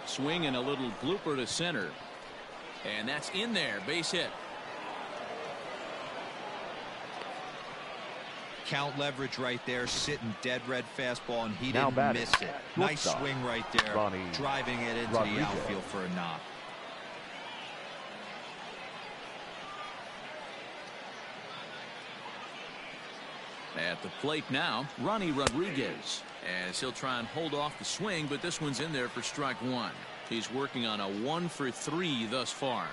S1: Swing and a little blooper to center. And that's in there, base hit.
S3: Count leverage right there, sitting dead red fastball, and he
S5: Now
S3: didn't
S5: batting.
S3: miss it. Nice swing right there,
S5: RONNY
S3: driving it into the outfield for a knock.
S1: At the plate now, Ronnie Rodriguez, as he'll try and hold off the swing, but this one's in there for strike one. He's working on a 1-for-3 thus far.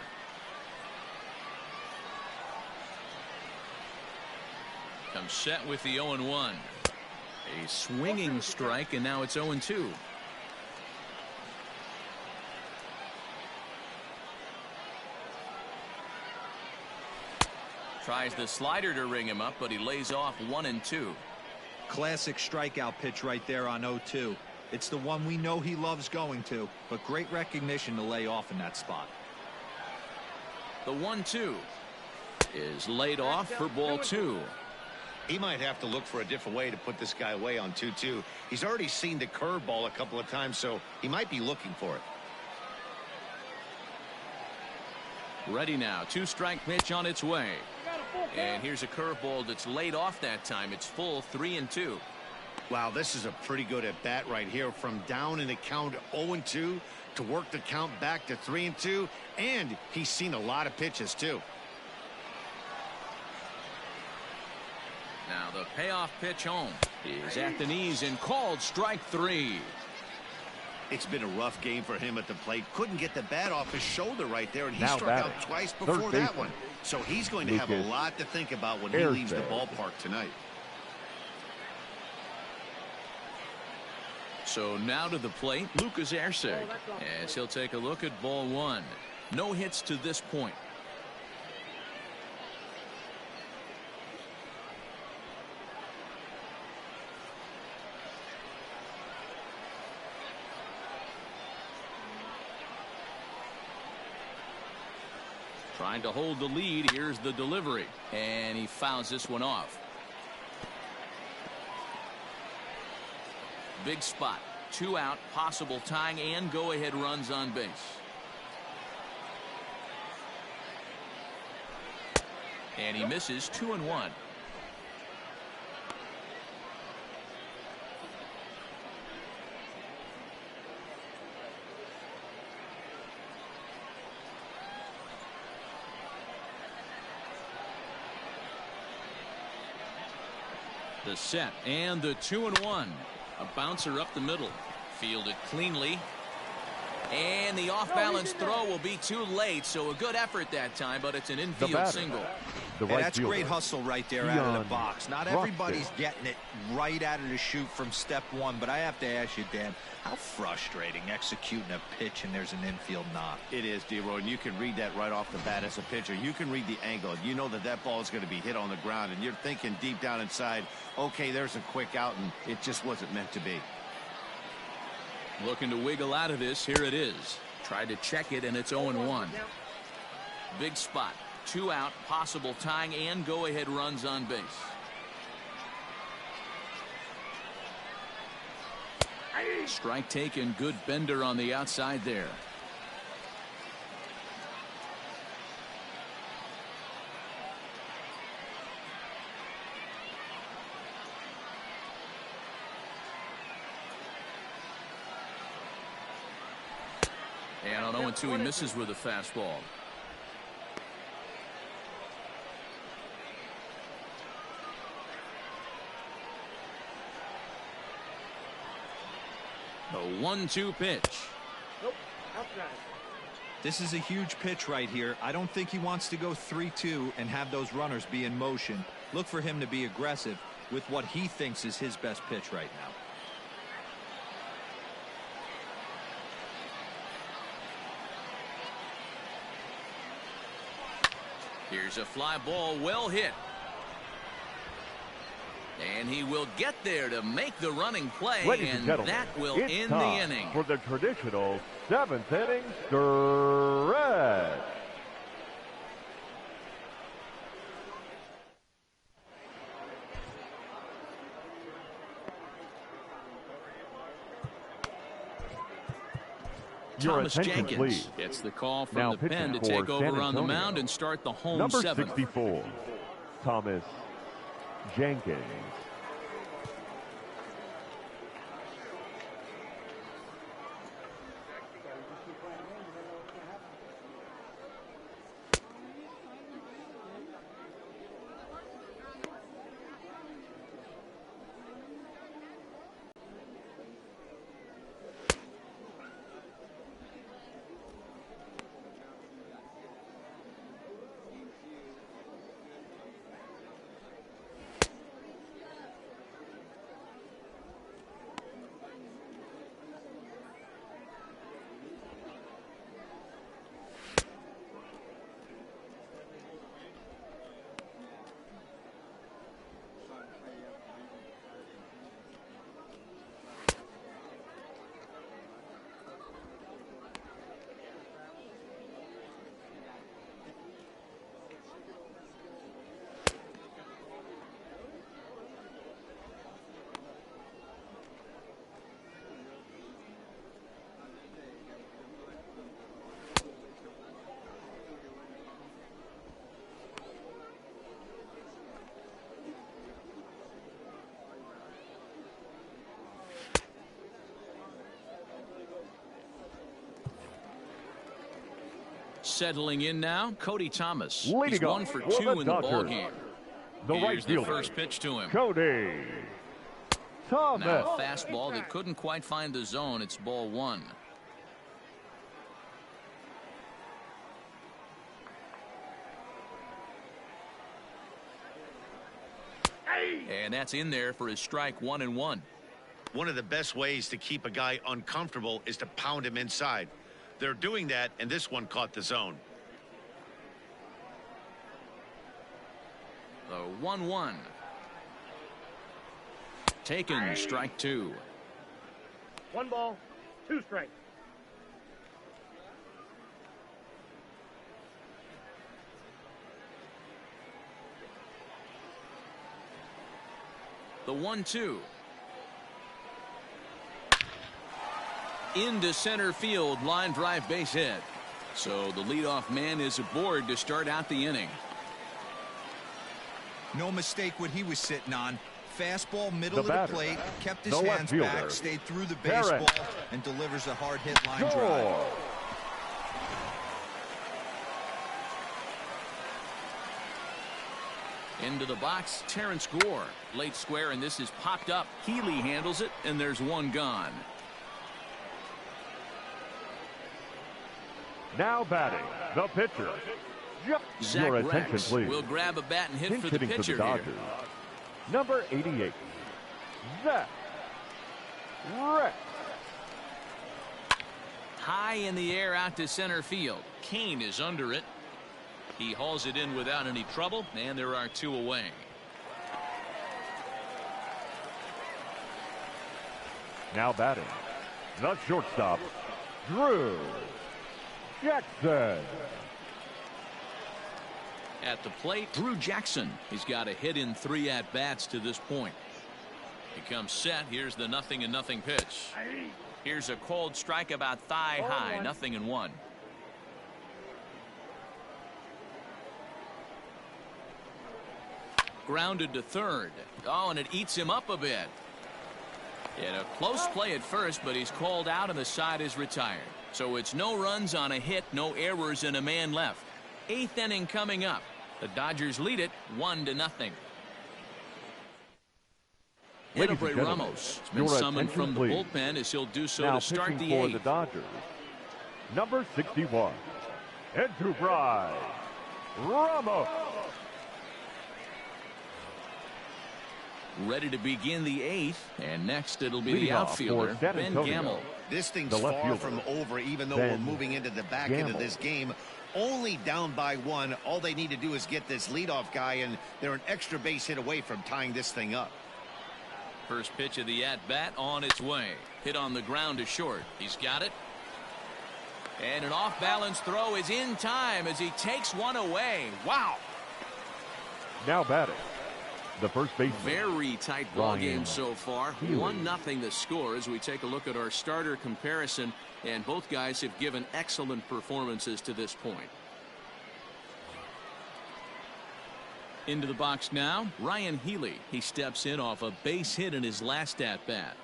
S1: Comes set with the 0-1. A swinging strike, and now it's 0-2. Tries the slider to ring him up, but he lays off 1-2.
S3: Classic strikeout pitch right there on 0-2. It's the one we know he loves going to, but great recognition to lay off in that spot.
S1: The 1-2 is laid off for ball 2.
S2: He might have to look for a different way to put this guy away on 2-2. He's already seen the curveball a couple of times, so he might be looking for it.
S1: Ready now. 2-strike pitch on its way. And here's a curveball that's laid off that time. It's full 3-2.
S2: Wow, this is a pretty good at bat right here. From down in the count 0-2 to work the count back to 3-2. And he's seen a lot of pitches, too.
S1: Now the payoff pitch home is at the knees and called strike 3.
S2: It's been a rough game for him at the plate. Couldn't get the bat off his shoulder right there, and he
S5: Now
S2: struck
S5: batting.
S2: out twice before that one. So he's going to have a
S5: Lucas
S2: lot to think about when he leaves the ballpark tonight.
S1: So now to the plate, Lucas Erceg, as he'll take a look at ball 1. No hits to this point. Trying to hold the lead. Here's the delivery, and he fouls this one off. Big spot, 2 out, possible tying and go-ahead runs on base. And he misses, 2-1. The set and the 2-1. A bouncer up the middle. Fielded cleanly. And the off-balance throw will be too late, so a good effort that time, but it's an infield single.
S3: That's great hustle right there out of the box. Not everybody's getting it right out of the chute from step one, but I have to ask you, Dan, how frustrating executing a pitch and there's an infield knock.
S2: It is, D-Roy, and you can read that right off the bat as a pitcher. You can read the angle. You know that that ball is going to be hit on the ground, and you're thinking deep down inside, okay, there's a quick out, and it just wasn't meant to be.
S1: Looking to wiggle out of this. Here it is. Tried to check it, and it's 0-1. Big spot. 2 out, possible tying and go-ahead runs on base. Strike taken. Good bender on the outside there. And on 0-2, he misses with a fastball. The 1-2 pitch.
S4: Nope. Outside.
S3: This is a huge pitch right here. I don't think he wants to go 3-2 and have those runners be in motion. Look for him to be aggressive with what he thinks is his best pitch right now.
S1: Here's a fly ball, well hit. And he will get there to make the running play, and that will end the inning.
S5: For the traditional 7th inning stretch.
S1: Thomas Jenkins gets the call from the pen to take over on the mound and start the home
S5: Number
S1: seventh.
S5: 64, Thomas Jenkins.
S1: Settling in now, Cody Thomas.
S5: Leading
S1: He's 1 for 2 in the ball game.
S5: The right
S1: Here's the
S5: fielder,
S1: first pitch to him.
S5: Cody Thomas.
S1: Now a fastball that couldn't quite find the zone. It's ball 1. And that's in there for his strike 1-1.
S2: One of the best ways to keep a guy uncomfortable is to pound him inside. They're doing that, and this one caught the zone.
S1: The 1-1. Taken, strike 2.
S4: 1 ball, 2 strikes.
S1: The 1-2. Into center field, line drive, base hit. So the leadoff man is aboard to start out the inning.
S3: No mistake what he was sitting on. Fastball, middle of the plate, kept his hands back, stayed through the baseball, and delivers a hard hit line drive.
S1: Into the box, Terrence Gore. Late square, and this is popped up. Healy handles it, and there's one gone.
S5: Now batting, the pitcher.
S1: Zach
S5: Your attention,
S1: Rex
S5: please.
S1: will grab a bat and hit
S5: Pinch
S1: for the
S5: hitting
S1: pitcher
S5: for the
S1: here.
S5: Dodgers. Number 88, Zach Rex.
S1: High in the air out to center field. Kane is under it. He hauls it in without any trouble, and there are 2 away.
S5: Now batting, the shortstop, Drew Jackson.
S1: At the plate, Drew Jackson. He's got a hit in 3 at-bats to this point. He comes set. Here's the 0-0 pitch. Here's a cold strike about thigh high. 0-1. Grounded to third. Oh, and it eats him up a bit. In a close play at first, but he's called out and the side is retired. So it's no runs on a hit, no errors, and a man left. 8th inning coming up. The Dodgers lead it 1-0. Henry Ramos has been summoned from the bullpen as he'll do so
S5: now
S1: to start the
S5: for
S1: 8th.
S5: the Dodgers, number 61, Enterprise Ramos.
S1: Ready to begin the 8th, and next it'll be
S5: Leading
S1: the outfielder, Ben Gamel.
S2: This thing's far from over, even though we're moving into the back end of this game. Only down by 1. All they need to do is get this leadoff guy, and they're an extra base hit away from tying this thing up.
S1: First pitch of the at-bat on its way. Hit on the ground to short. He's got it. And an off-balance throw is in time as he takes one away. Wow.
S5: Now batting, the first baseman.
S1: Very tight ball game so far. 1-0 the score as we take a look at our starter comparison. And both guys have given excellent performances to this point. Into the box now, Ryan Healy. He steps in off a base hit in his last at-bat.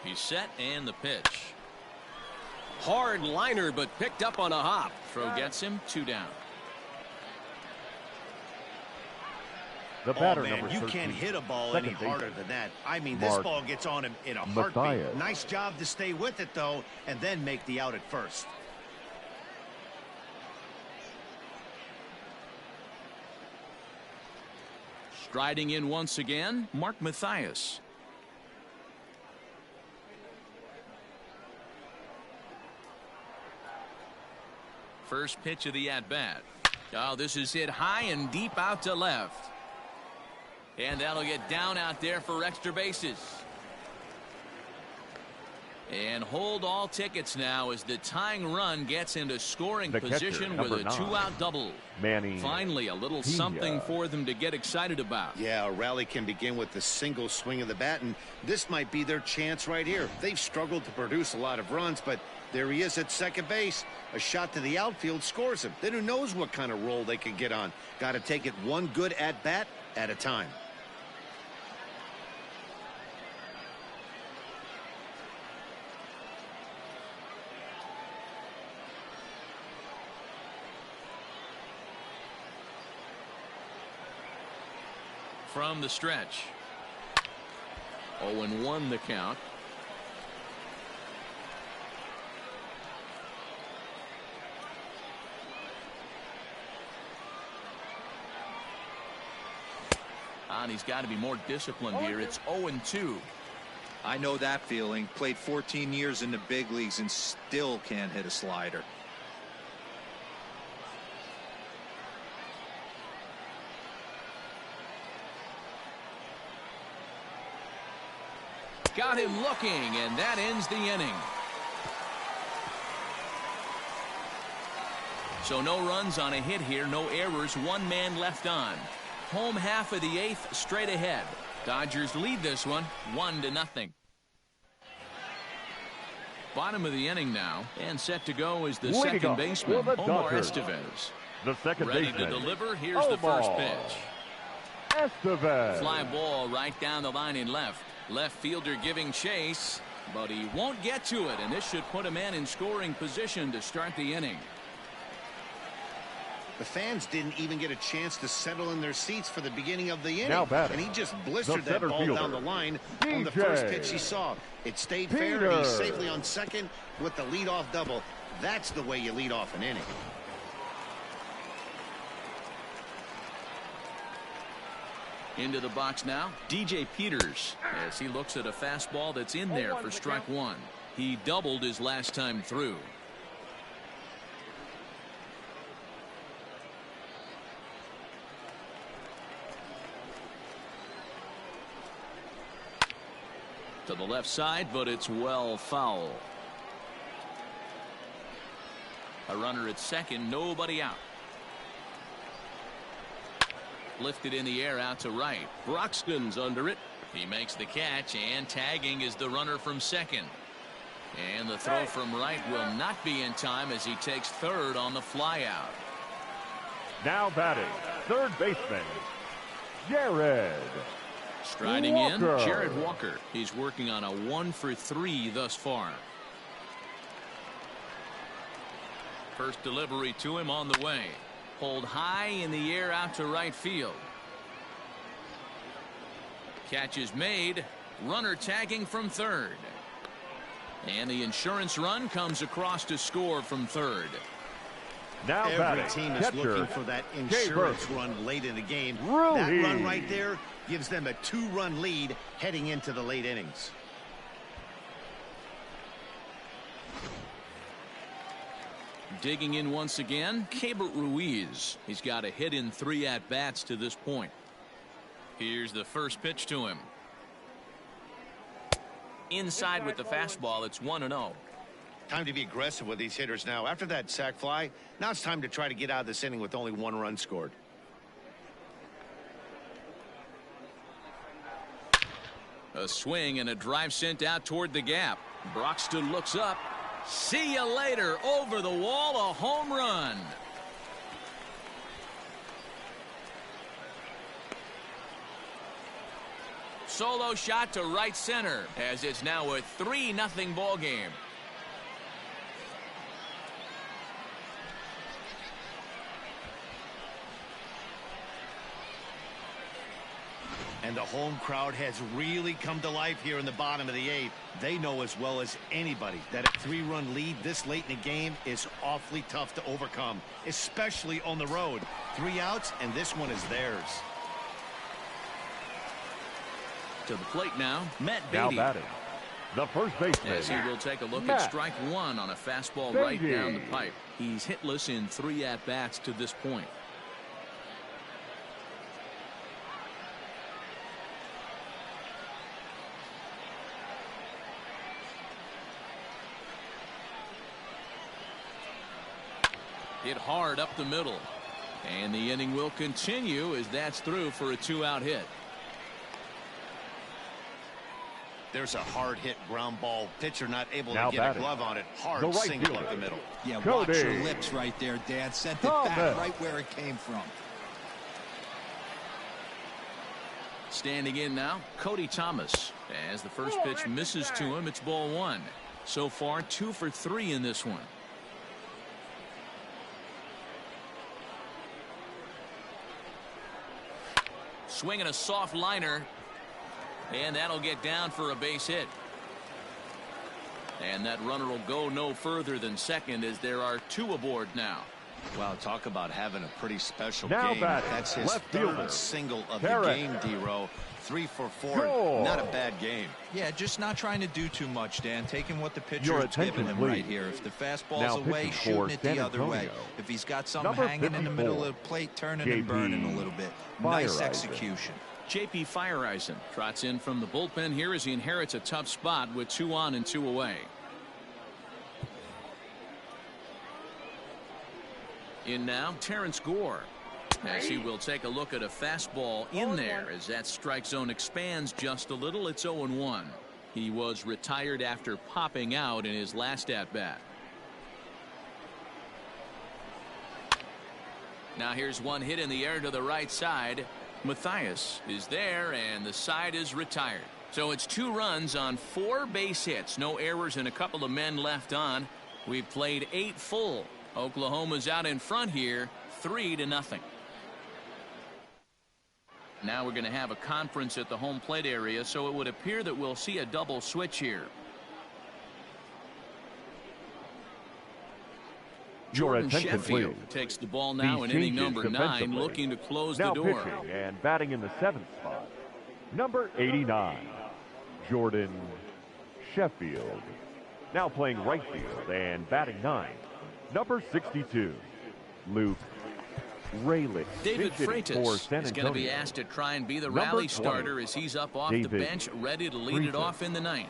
S1: He's set, and the pitch.
S6: Hard liner, but picked up on a hop.
S1: Throw gets him 2 down.
S5: The batter,
S2: man,
S5: number 13,
S2: you can't hit a ball any harder than that. I mean, this ball gets on him in a heartbeat. Nice job to stay with it, though, and then make the out at first.
S1: Striding in once again, Mark Mathias. First pitch of the at-bat. Oh, this is hit high and deep out to left. And that'll get down out there for extra bases. And hold all tickets now as the tying run gets into scoring position with a 2-out double. Finally, a little something for them to get excited about.
S2: Yeah, a rally can begin with a single swing of the bat, and this might be their chance right here. They've struggled to produce a lot of runs, but there he is at second base. A shot to the outfield scores him. Then who knows what kind of roll they could get on. Got to take it one good at-bat at a time.
S1: From the stretch. 0-1 the count. And he's got to be more disciplined here. It's 0-2.
S3: I know that feeling. Played 14 years in the big leagues and still can't hit a slider.
S1: Got him looking, and that ends the inning. So no runs on a hit here, no errors, 1 man left on. Home half of the 8th straight ahead. Dodgers lead this one 1-0. Bottom of the inning now, and set to go is the second baseman, Omar Estevez.
S5: The second
S1: ready
S5: baseman.
S1: to deliver. Here's the first pitch.
S5: Estevez.
S1: Fly ball right down the line in left. Left fielder giving chase, but he won't get to it, and this should put a man in scoring position to start the inning.
S2: The fans didn't even get a chance to settle in their seats for the beginning of the inning.
S5: Now batting,
S2: and he just blistered that ball down the line on the first pitch he saw. It stayed fair, and he's safely on second with the leadoff double. That's the way you lead off an inning.
S1: Into the box now, DJ Peters, as he looks at a fastball that's in there for strike 1. He doubled his last time through. To the left side, but it's well foul. A runner at second, nobody out. Lifted in the air out to right.
S6: Broxton's under it.
S1: He makes the catch, and tagging is the runner from second. And the throw from right will not be in time as he takes third on the flyout.
S5: Now batting, third baseman, Jared
S1: Striding
S5: Walker.
S1: in, Jared Walker. He's working on a 1-for-3 thus far. First delivery to him on the way. Pulled high in the air out to right field. Catch is made. Runner tagging from third. And the insurance run comes across to score from third.
S5: Now
S2: every team is looking for that insurance run late in the game. That run right there gives them a 2-run lead heading into the late innings.
S1: Digging in once again, Keibert Ruiz. He's got a hit in 3 at-bats to this point. Here's the first pitch to him. Inside with the fastball, it's 1-0.
S2: Time to be aggressive with these hitters now. After that sac fly, now it's time to try to get out of this inning with only 1 run scored.
S1: A swing and a drive sent out toward the gap. Broxton looks up. See you later. Over the wall, a home run. Solo shot to right center as it's now a 3-0 ball game.
S2: And the home crowd has really come to life here in the bottom of the 8th. They know as well as anybody that a 3-run lead this late in the game is awfully tough to overcome, especially on the road. 3 outs, and this one is theirs.
S1: To the plate now, Matt
S5: Now
S1: Beatty.
S5: batting, the first baseman.
S1: As he will take a look at strike 1 on a fastball right down the pipe. He's hitless in 3 at-bats to this point. Hit hard up the middle. And the inning will continue as that's through for a 2-out hit.
S2: There's a hard hit ground ball. Pitcher not able
S5: Now
S2: to get
S5: batting,
S2: a glove on it. Hard
S5: right
S2: single
S5: fielder.
S2: up the middle.
S3: Yeah,
S5: Cody.
S3: watch your lips right there, Dad. Sent it back right where it came from.
S1: Standing in now, Cody Thomas. As the first pitch misses to him, it's ball 1. So far, 2 for 3 in this one. Swinging a soft liner. And that'll get down for a base hit. And that runner will go no further than second as there are 2 aboard now.
S2: Wow, talk about having a pretty special
S5: Now
S2: game.
S5: batting,
S2: That's his
S5: left
S2: 3rd
S5: fielder,
S2: single of
S5: Terry.
S2: the game, D-Row. 3 for 4.
S5: Sure.
S2: Not a bad game.
S3: Yeah, just not trying to do too much, Dan. Taking what the
S5: Your
S3: pitcher is
S5: attention,
S3: giving him
S5: please.
S3: right here. If the fastball's
S5: Now
S3: away,
S5: pitching
S3: shooting
S5: for
S3: it
S5: San
S3: the other way.
S5: Antonio.
S3: If he's got something
S5: Number
S3: hanging in the
S5: 54,
S3: middle of the plate, turning and burning a little bit. Nice
S5: Fire
S3: execution.
S1: JP Fireisen trots in from the bullpen here as he inherits a tough spot with 2 on and 2 away. In now, Terrence Gore. As he will take a look at a fastball in there as that strike zone expands just a little. It's 0-1. He was retired after popping out in his last at-bat. Now here's one hit in the air to the right side. Matthias is there and the side is retired. So it's 2 runs on 4 base hits. No errors and a couple of men left on. We've played 8 full. Oklahoma's out in front here 3-0. Now we're going to have a conference at the home plate area, so it would appear that we'll see a double switch here.
S5: Your
S1: Jordan
S5: attention,
S1: Sheffield
S5: please.
S1: takes the ball now in
S5: These
S1: inning
S5: changes
S1: number 9,
S5: defensively.
S1: looking to close
S5: Now
S1: the door.
S5: pitching and batting in the 7th spot, number 89, Jordan Sheffield. Now playing right field and batting 9, number 62, Luke Rayleigh.
S1: David
S5: Pinch hitting for
S1: Freitas
S5: San
S1: is going to be
S5: Antonio.
S1: asked to try and be the
S5: Number
S1: rally
S5: 20,
S1: starter as he's up off the
S5: David
S1: bench, ready to lead it
S5: Freitas.
S1: off in the 9th.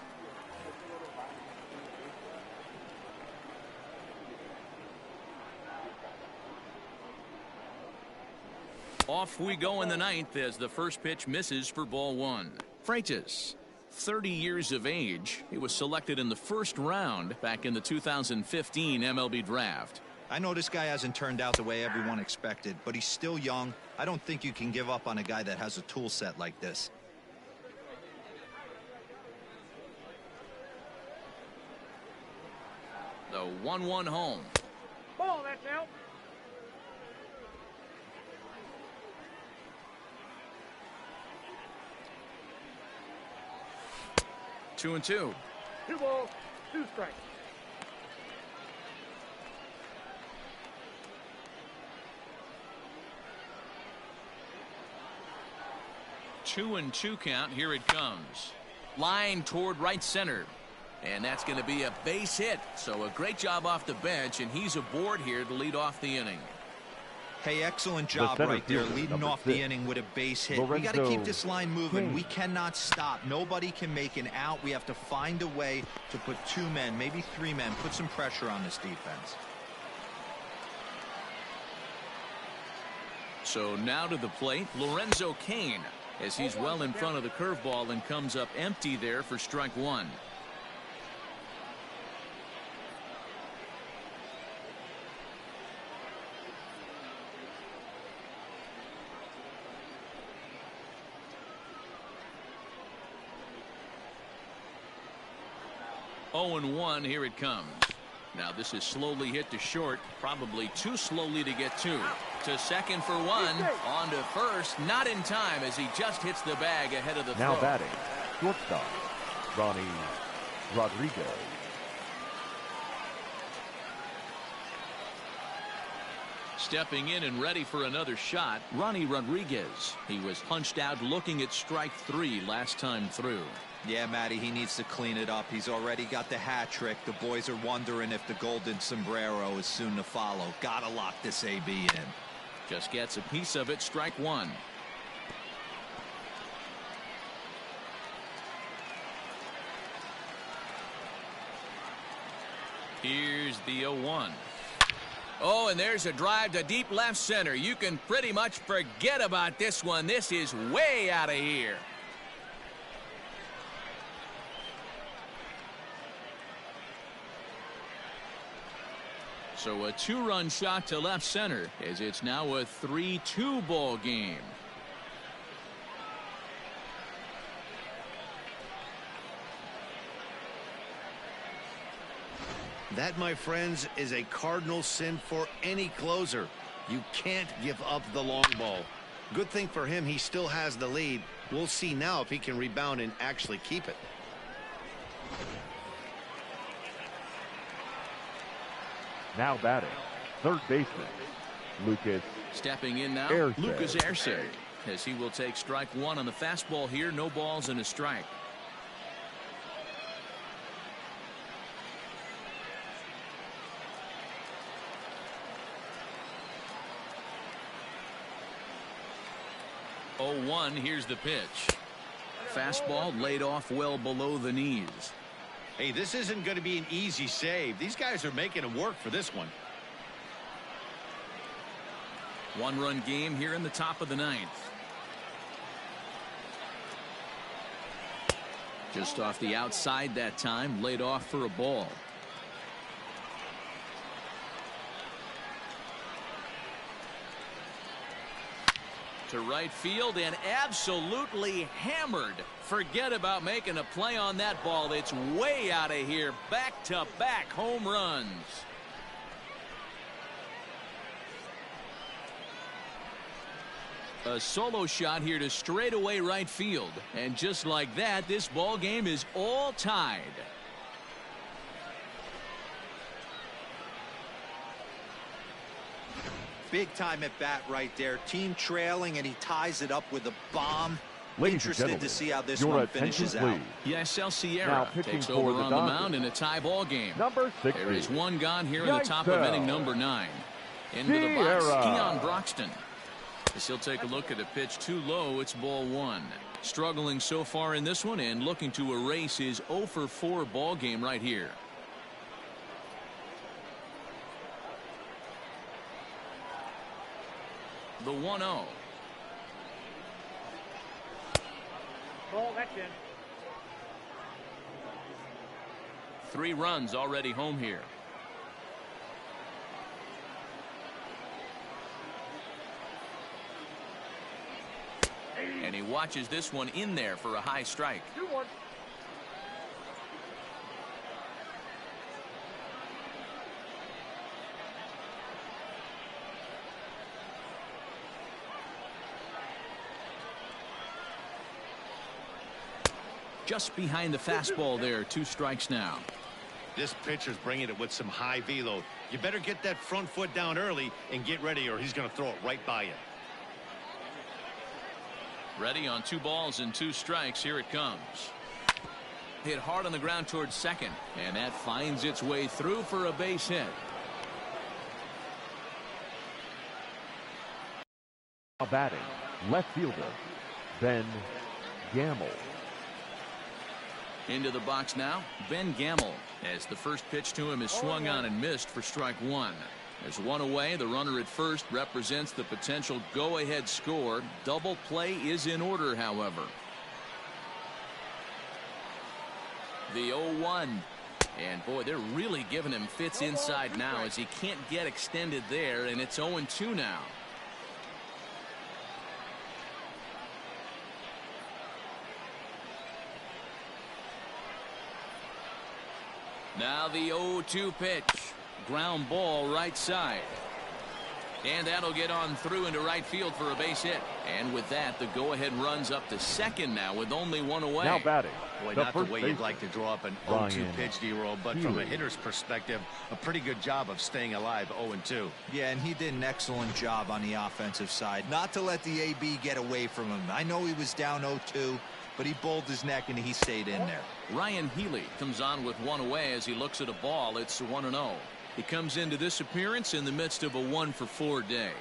S1: Off we go in the 9th as the first pitch misses for ball 1. Freitas, 30 years of age. He was selected in the 1st round back in the 2015 MLB draft.
S3: I know this guy hasn't turned out the way everyone expected, but he's still young. I don't think you can give up on a guy that has a tool set like this.
S1: The 1-1 home.
S4: Ball, that's out.
S1: 2-2.
S4: 2 balls, 2 strikes.
S1: Two and 2 count. Here it comes. Line toward right center. And that's going to be a base hit. So a great job off the bench, and he's aboard here to lead off the inning.
S3: Hey, excellent job right there, leading off the inning with a base hit. We got to keep this line moving. We cannot stop. Nobody can make an out. We have to find a way to put 2 men, maybe 3 men, put some pressure on this defense.
S1: So now to the plate, Lorenzo Cain, as he's well in front of the curveball and comes up empty there for strike 1. Oh and 1, here it comes. Now this is slowly hit to short, probably too slowly to get 2. To second for 1, on to first, not in time as he just hits the bag ahead of the throw.
S5: Now batting, shortstop, RONNY Rodriguez.
S1: Stepping in and ready for another shot, RONNY Rodriguez. He was punched out looking at strike 3 last time through.
S3: Yeah, Matty, he needs to clean it up. He's already got the hat trick. The boys are wondering if the golden sombrero is soon to follow. Gotta lock this AB in.
S1: Just gets a piece of it, strike 1. Here's the 0-1. Oh, and there's a drive to deep left center. You can pretty much forget about this one. This is way out of here. So a 2-run shot to left center as it's now a 3-2 ball game.
S2: That, my friends, is a cardinal sin for any closer. You can't give up the long ball. Good thing for him, he still has the lead. We'll see now if he can rebound and actually keep it.
S5: Now batting, third baseman, Lucas.
S1: Stepping in now, Lucas Arce, as he will take strike 1 on the fastball here. No balls and a strike. Oh, 1, here's the pitch. Fastball laid off well below the knees.
S2: Hey, this isn't going to be an easy save. These guys are making it work for this one.
S1: 1-run game here in the top of the 9th. Just off the outside that time, laid off for a ball. To right field and absolutely hammered. Forget about making a play on that ball. It's way out of here. Back-to-back home runs. A solo shot here to straightaway right field. And just like that, this ball game is all tied.
S3: Big time at bat right there. Team trailing, and he ties it up with a bomb. Interested to see how this one finishes out.
S1: YAISEL Sierra takes over on the mound in a tie ball game.
S5: Number 60.
S1: There is 1 gone here in the top of inning number 9. Into the box, Keon Broxton. As he'll take a look at a pitch too low, it's ball 1. Struggling so far in this one and looking to erase his 0 for 4 ball game right here. The 1-0.
S4: Ball, that's in.
S1: 3 runs already home here. And he watches this one in there for a high strike.
S4: 2-1.
S1: Just behind the fastball there. 2 strikes now.
S2: This pitcher's bringing it with some high velo. You better get that front foot down early and get ready, or he's going to throw it right by you.
S1: Ready on 2 balls and 2 strikes. Here it comes. Hit hard on the ground towards second, and that finds its way through for a base hit.
S5: Batting, left fielder, Ben Gamble.
S1: Into the box now, Ben Gamble, as the first pitch to him is swung on and missed for strike 1. There's 1 away. The runner at first represents the potential go-ahead score. Double play is in order, however. The 0-1. And boy, they're really giving him fits inside now as he can't get extended there, and it's 0-2 now. Now the 0-2 pitch. Ground ball right side. And that'll get on through into right field for a base hit. And with that, the go-ahead runs up to second now with only 1 away.
S5: Now batting.
S2: Boy, not the way you'd like to draw up an 0-2 pitch, D-roll, but from a hitter's perspective, a pretty good job of staying alive 0-2.
S3: Yeah, and he did an excellent job on the offensive side. Not to let the AB get away from him. I know he was down 0-2, but he bowled his neck and he stayed in there.
S1: Ryan Healy comes on with 1 away as he looks at a ball. It's 1-0. He comes into this appearance in the midst of a 1-for-4 day.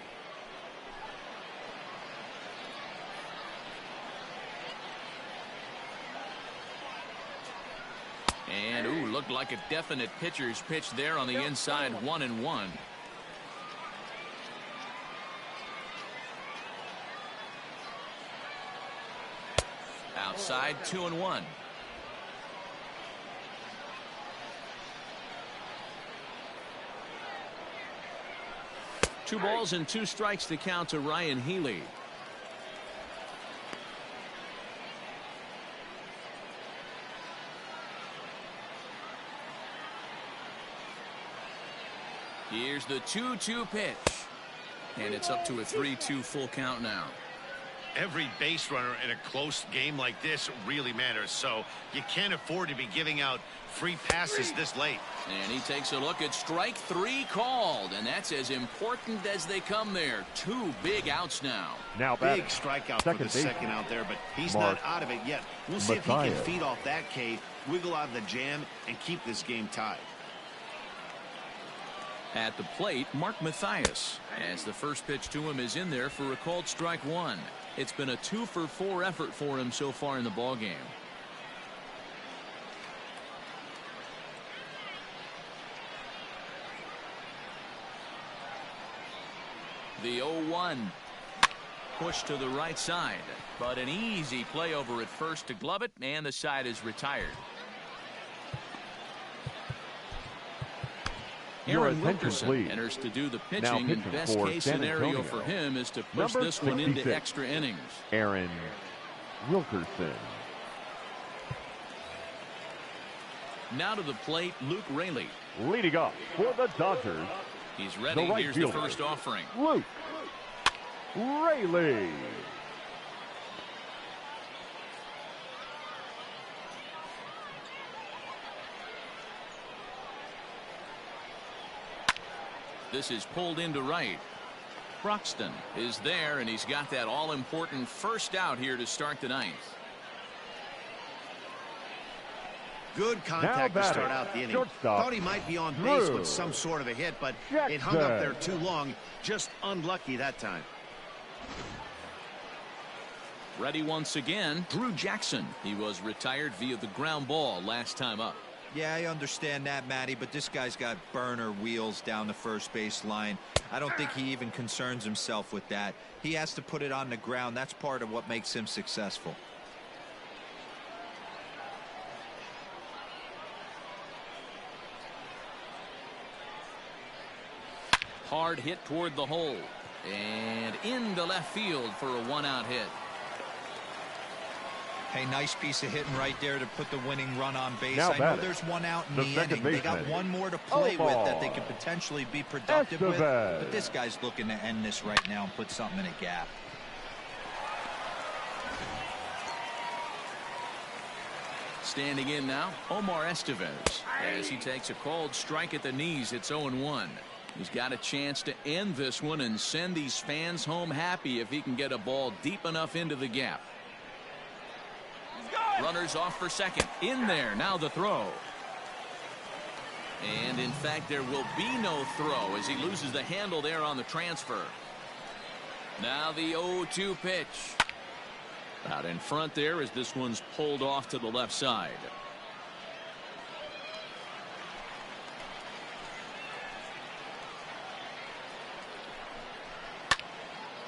S1: And ooh, looked like a definite pitcher's pitch there on the inside. 1-1. Outside 2-1. Two balls and 2 strikes to count to Ryan Healy. Here's the 2-2 pitch. And it's up to a 3-2 full count now.
S2: Every base runner in a close game like this really matters, so you can't afford to be giving out free passes this late.
S1: And he takes a look at strike 3 called, and that's as important as they come there. 2 big outs now.
S5: Now
S2: big strikeout for the second out there, but he's not out of it yet. We'll see if he can feed off that K, wiggle out of the jam, and keep this game tied.
S1: At the plate, Mark Mathias, as the first pitch to him is in there for a called strike 1. It's been a 2-for-4 effort for him so far in the ballgame. The 0-1. Push to the right side, but an easy play over at first to glove it, and the side is retired. Aaron Wilkerson enters to do the pitching, and best case scenario for him is to push this one into extra innings.
S5: Aaron Wilkerson.
S1: Now to the plate, Luke Raley.
S5: Leading off for the Dodgers.
S1: He's ready. Here's the first offering.
S5: Luke Raley. This is pulled into right. Broxton is there, and he's got that all-important first out here to start the 9th.
S2: Good contact to start out the inning. Thought he might be on base with some sort of a hit, but it hung up there too long. Just unlucky that time.
S1: Ready once again, Drew Jackson. He was retired via the ground ball last time up.
S3: Yeah, I understand that, Matty, but this guy's got burner wheels down the first base line. I don't think he even concerns himself with that. He has to put it on the ground. That's part of what makes him successful.
S1: Hard hit toward the hole. And into left field for a 1-out hit.
S3: Hey, nice piece of hitting right there to put the winning run on base. I know there's 1 out in the inning. They got 1 more to play with that they could potentially be productive with. But this guy's looking to end this right now and put something in a gap.
S1: Standing in now, Omar Estevez, as he takes a called strike at the knees. It's 0-1. He's got a chance to end this one and send these fans home happy if he can get a ball deep enough into the gap. Runners off for second. In there. Now the throw. And in fact, there will be no throw as he loses the handle there on the transfer. Now the 0-2 pitch. Out in front there as this one's pulled off to the left side.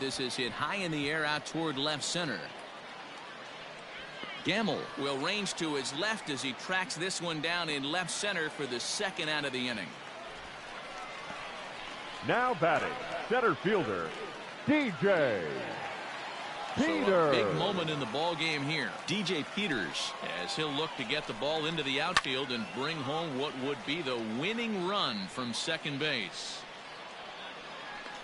S1: This is hit high in the air out toward left center. Gamble will range to his left as he tracks this one down in left center for the second out of the inning.
S5: Now batting, center fielder, DJ Peters.
S1: So a big moment in the ball game here. DJ Peters, as he'll look to get the ball into the outfield and bring home what would be the winning run from second base.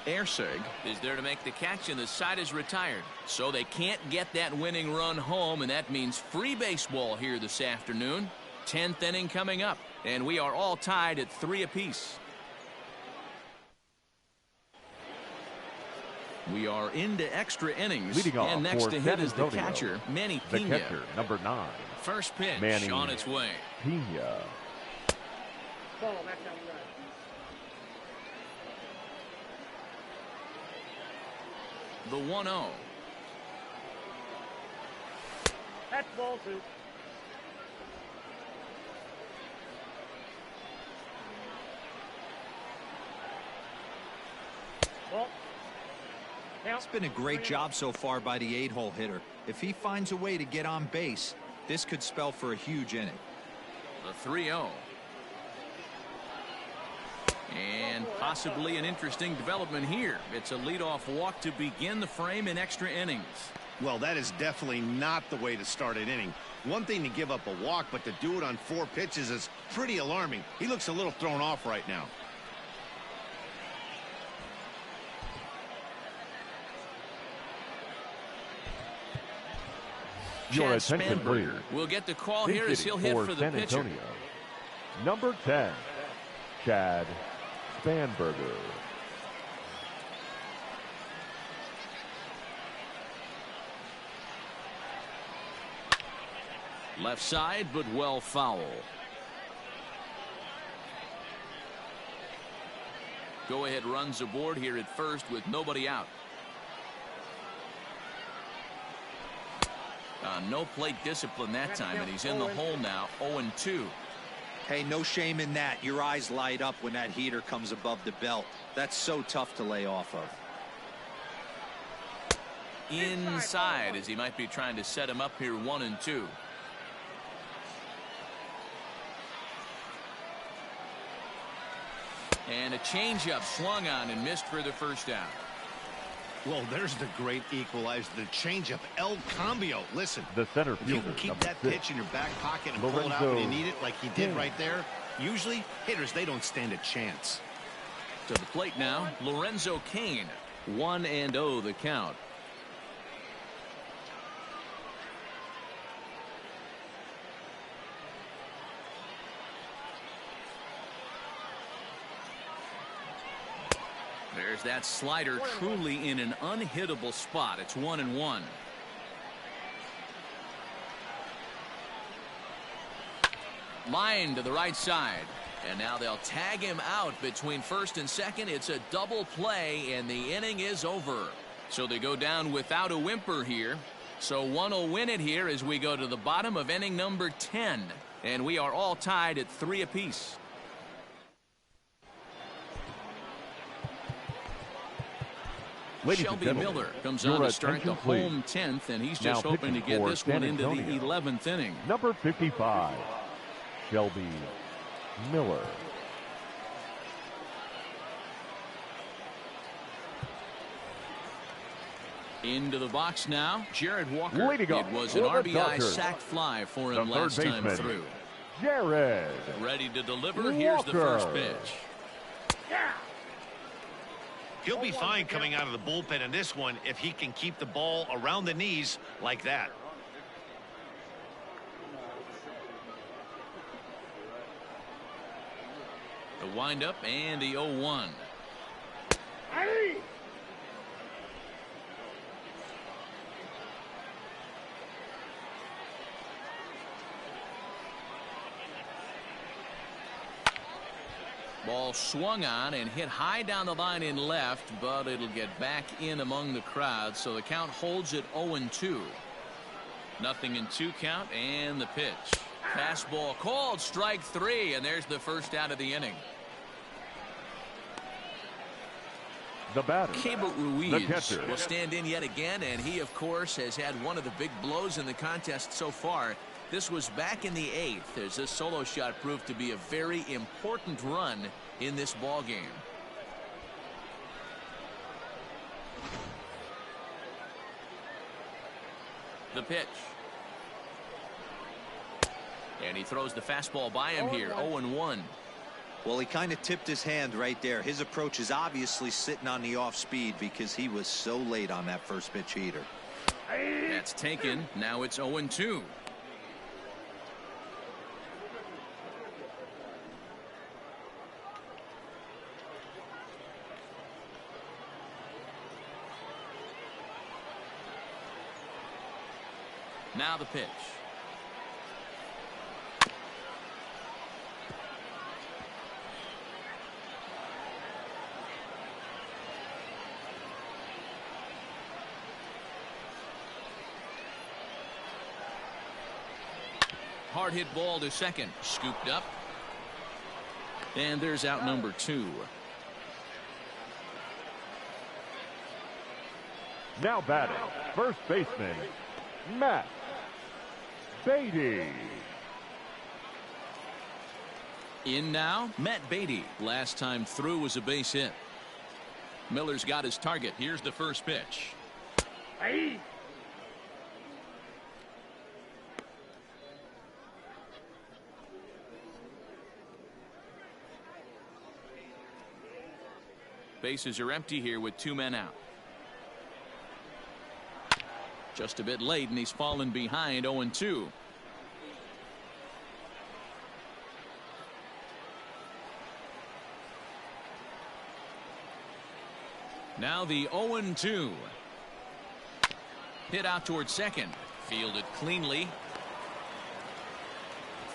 S1: Ersig is there to make the catch, and the side is retired. So they can't get that winning run home, and that means free baseball here this afternoon. 10th inning coming up, and we are all tied at 3 apiece. We are into extra innings.
S5: Leading off
S1: and next
S5: for
S1: to hit is the catcher, Manny
S5: the
S1: Pena.
S5: catcher, number 9.
S1: First pitch
S5: Manny
S1: on its way.
S5: Pena.
S4: Ball, back down the right.
S1: The 1-0.
S4: That's ball 2. Ball.
S3: It's been a great job so far by the 8-hole hitter. If he finds a way to get on base, this could spell for a huge inning.
S1: The 3-0. And possibly an interesting development here. It's a leadoff walk to begin the frame in extra innings.
S2: Well, that is definitely not the way to start an inning. One thing to give up a walk, but to do it on 4 pitches is pretty alarming. He looks a little thrown off right now.
S5: Your attention, please.
S1: Will get the call here as he'll hit for the
S5: San
S1: pitcher.
S5: Antonio. Number 10, Chad Spanberger.
S1: Left side, but well foul. Go ahead runs aboard here at first with nobody out. No plate discipline that time, and he's in the hole now. 0-2.
S3: Hey, no shame in that. Your eyes light up when that heater comes above the belt. That's so tough to lay off of.
S1: Inside, as he might be trying to set him up here. 1-2. And a changeup swung on and missed for the first down.
S2: Well, there's the great equalizer, the changeup, El Cambio. Listen,
S5: the center
S2: if you
S5: fielder,
S2: can keep that
S5: 6,
S2: pitch in your back pocket and pull it out when you need it like he did right there, usually hitters, they don't stand a chance.
S1: To the plate now, Lorenzo Cain. 1-0 the count. There's that slider, truly in an unhittable spot. It's 1-1. Line to the right side. And now they'll tag him out between first and second. It's a double play, and the inning is over. So they go down without a whimper here. So one will win it here as we go to the bottom of inning number 10. And we are all tied at 3 apiece. Shelby Miller comes on to start the home 10th, and he's just hoping to get this one into the 11th inning.
S5: Number 55, Shelby Miller.
S1: Into the box now, Jared Walker.
S5: It
S1: was an RBI sac fly for him last time through.
S5: Jared.
S1: Ready to deliver. Here's the first pitch.
S4: Yeah.
S2: He'll be fine coming out of the bullpen in this one if he can keep the ball around the knees like that.
S1: The windup and the 0-1.
S4: Hey!
S1: Ball swung on and hit high down the line in left, but it'll get back in among the crowd, so the count holds at 0-2. Nothing in 2 count, and the pitch. Fastball called, strike 3, and there's the first out of the inning.
S5: The batter,
S1: Cable Ruiz
S5: the catcher,
S1: will stand in yet again, and he, of course, has had one of the big blows in the contest so far. This was back in the 8th as this solo shot proved to be a very important run in this ball game. The pitch. And he throws the fastball by him here. 0-1.
S3: Well, he kind of tipped his hand right there. His approach is obviously sitting on the off speed because he was so late on that first pitch heater.
S1: That's taken. Now it's 0-2. Now the pitch. Hard hit ball to second. Scooped up. And there's out number 2.
S5: Now batting, first baseman, Matt Beatty.
S1: In now, Matt Beatty. Last time through was a base hit. Miller's got his target. Here's the first pitch.
S4: Hey!
S1: Bases are empty here with 2 men out. Just a bit late, and he's fallen behind. 0-2. Now the 0-2. Hit out towards second. Fielded cleanly.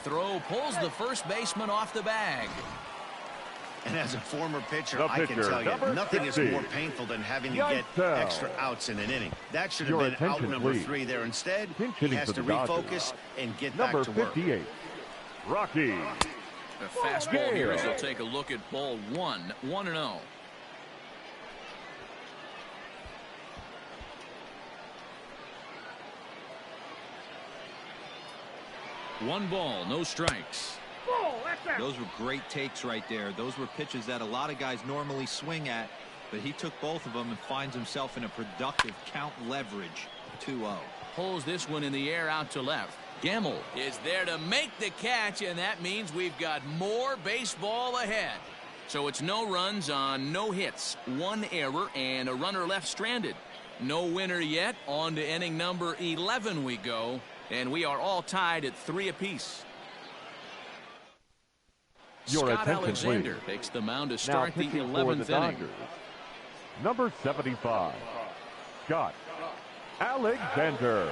S1: Throw pulls the first baseman off the bag.
S2: And as a former pitcher,
S5: The
S2: I can
S5: pitcher,
S2: tell you,
S5: number
S2: nothing is
S5: 60.
S2: more painful than having to get
S5: YAISEL.
S2: extra outs in an inning. That should have
S5: Your
S2: been out
S5: attention,
S2: number
S5: please.
S2: 3 there. Instead,
S5: Pinch
S2: he
S5: hitting
S2: has
S5: for
S2: to
S5: the Dodgers.
S2: refocus and get
S5: Number
S2: back to work.
S5: 58, Rocky.
S1: The fastball here as he'll take a look at ball 1. 1-0. One ball, no strikes.
S4: Ball, that's out.
S3: Those were great takes right there. Those were pitches that a lot of guys normally swing at, but he took both of them and finds himself in a productive count leverage. 2-0.
S1: Pulls this one in the air out to left. Gamble is there to make the catch, and that means we've got more baseball ahead. So it's no runs on no hits, 1 error, and a runner left stranded. No winner yet. On to inning number 11 we go, and we are all tied at 3 apiece.
S5: Your
S1: Scott
S5: attention,
S1: Alexander
S5: please.
S1: takes the mound to
S5: Now
S1: start the
S5: pitching for
S1: 11th
S5: the
S1: inning.
S5: Dodgers, number 75, Scott Alexander.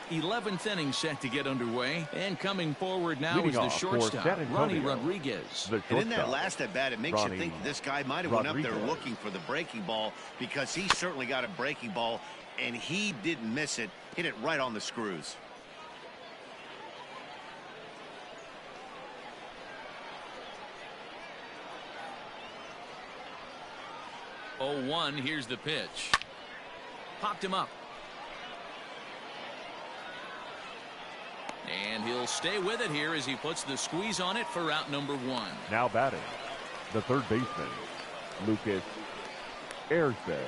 S1: 11th inning set to get underway, and coming forward now
S5: Leading
S1: is the
S5: off for
S1: shortstop,
S5: San
S1: Ronnie
S5: Antonio,
S1: Rodriguez.
S5: the
S2: And in that
S5: shortstop,
S2: last at bat, it makes
S5: Ronnie
S2: you think that this guy might have went up there
S5: Rodriguez.
S2: looking for the breaking ball, because he certainly got a breaking ball and he didn't miss it. Hit it right on the screws.
S1: Oh, 1, here's the pitch. Popped him up. And he'll stay with it here as he puts the squeeze on it for out number 1.
S5: Now batting, the third baseman, Lucas Erzeg.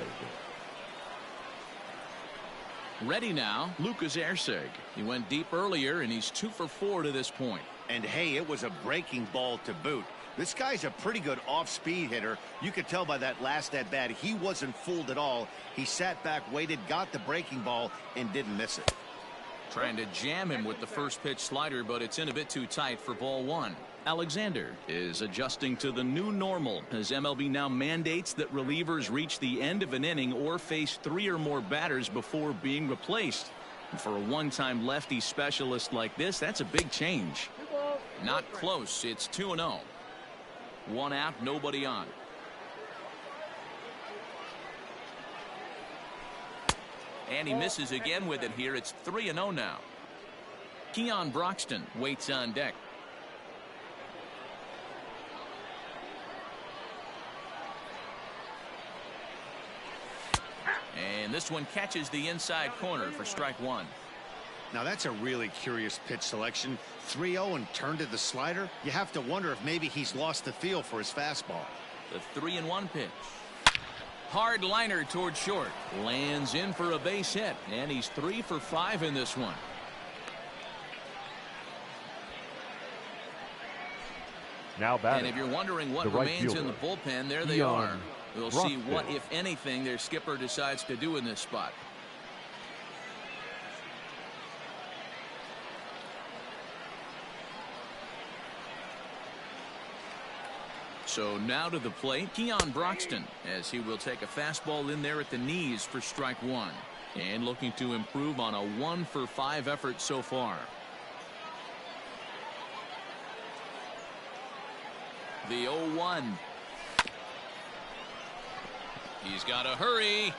S1: Ready now, Lucas Erzeg. He went deep earlier, and he's 2 for 4 to this point.
S2: And hey, it was a breaking ball to boot. This guy's a pretty good off-speed hitter. You could tell by that last at bat he wasn't fooled at all. He sat back, waited, got the breaking ball, and didn't miss it.
S1: Trying to jam him with the first pitch slider, but it's in a bit too tight for ball 1. Alexander is adjusting to the new normal as MLB now mandates that relievers reach the end of an inning or face 3 or more batters before being replaced. And for a one-time lefty specialist like this, that's a big change. Not close. It's 2-0. 1 out, nobody on. And he misses again with it here. It's 3-0 now. Keon Broxton waits on deck. And this one catches the inside corner for strike 1.
S2: Now that's a really curious pitch selection. 3-0 and turned to the slider. You have to wonder if maybe he's lost the feel for his fastball.
S1: The 3-1 pitch. Hard liner toward short. Lands in for a base hit. And he's 3 for 5 in this one.
S5: Now batting.
S1: And if you're wondering what remains in the bullpen, there they are. We'll see what, if anything, their skipper decides to do in this spot. So now to the plate, Keon Broxton, as he will take a fastball in there at the knees for strike 1. And looking to improve on a 1 for 5 effort so far. The 0-1. He's got to hurry.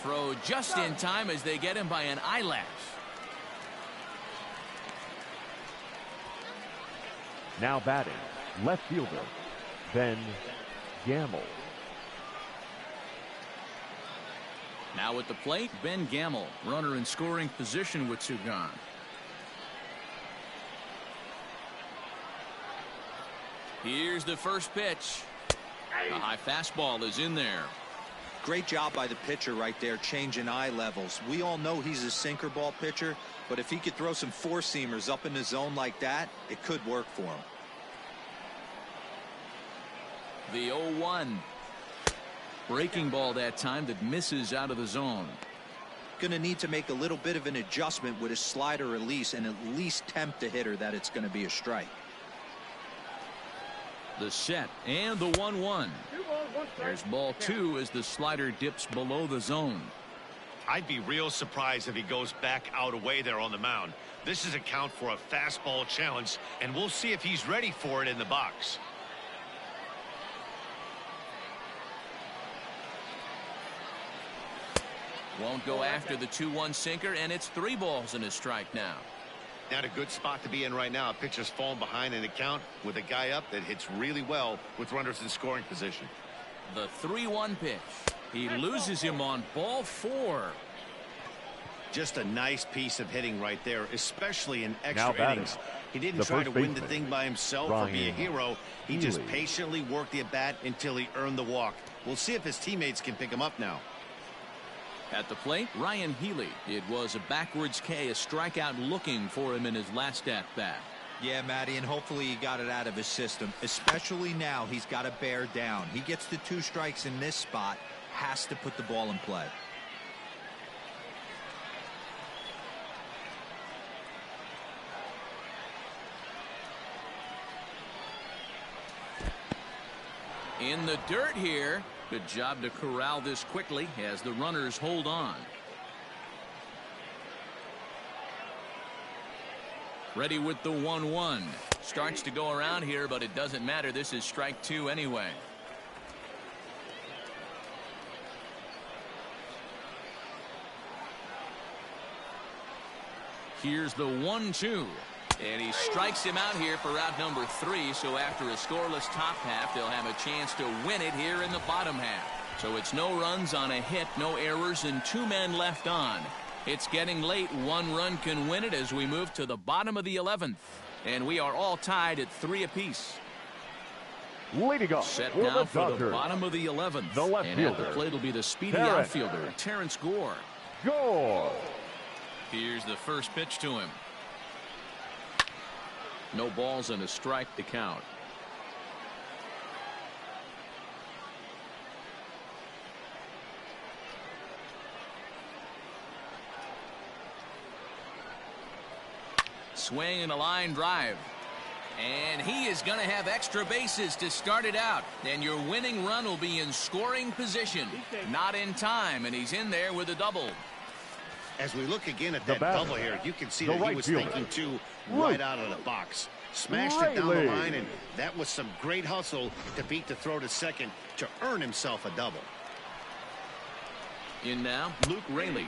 S1: Throw just in time as they get him by an eyelash.
S5: Now batting, left fielder, Ben Gamble.
S1: Now at the plate, Ben Gamble, runner in scoring position with 2 gone. Here's the first pitch. The high fastball is in there.
S3: Great job by the pitcher right there, changing eye levels. We all know he's a sinker ball pitcher, but if he could throw some 4-seamers up in the zone like that, it could work for him.
S1: The 0-1. Breaking ball that time that misses out of the zone.
S3: Going to need to make a little bit of an adjustment with his slider release and at least tempt the hitter that it's going to be a strike.
S1: The set and the 1-1. There's ball 2 as the slider dips below the zone.
S2: I'd be real surprised if he goes back out away there on the mound. This is a count for a fastball challenge, and we'll see if he's ready for it in the box.
S1: Won't go after the 2-1 sinker, and it's 3 balls and a strike now.
S2: Not a good spot to be in right now. A pitcher's falling behind in the count with a guy up that hits really well with runners in scoring position.
S1: The 3-1 pitch. He loses him on ball 4.
S2: Just a nice piece of hitting right there, especially in extra innings. He didn't try to win the thing by himself or be a hero. He just patiently worked the at-bat until he earned the walk. We'll see if his teammates can pick him up now.
S1: At the plate, Ryan Healy. It was a backwards K, a strikeout looking for him in his last at-bat.
S3: Yeah, Matty, and hopefully he got it out of his system, especially now he's got to bear down. He gets the 2 strikes in this spot, has to put the ball in play.
S1: In the dirt here. Good job to corral this quickly as the runners hold on. Ready with the 1-1. Starts to go around here, but it doesn't matter. This is strike 2 anyway. Here's the 1-2. And he strikes him out here for out number 3. So after a scoreless top half, they'll have a chance to win it here in the bottom half. So it's no runs on a hit, no errors, and 2 men left on. It's getting late. 1 run can win it as we move to the bottom of the 11th. And we are all tied at 3 apiece.
S5: Leading off
S1: set now for the bottom of the 11th.
S5: The left
S1: and
S5: fielder.
S1: At the plate will be the speedy outfielder, Terrence Gore.
S5: Gore.
S1: Here's the first pitch to him. No balls and a strike to count. Swing and a line drive. And he is going to have extra bases to start it out. And your winning run will be in scoring position. Not in time, and he's in there with a double.
S2: As we look again at that double here, you can see that he was thinking too right out of the box. Smashed it down the line, and that was some great hustle to beat the throw to second to earn himself a double.
S1: In now, Luke Raley,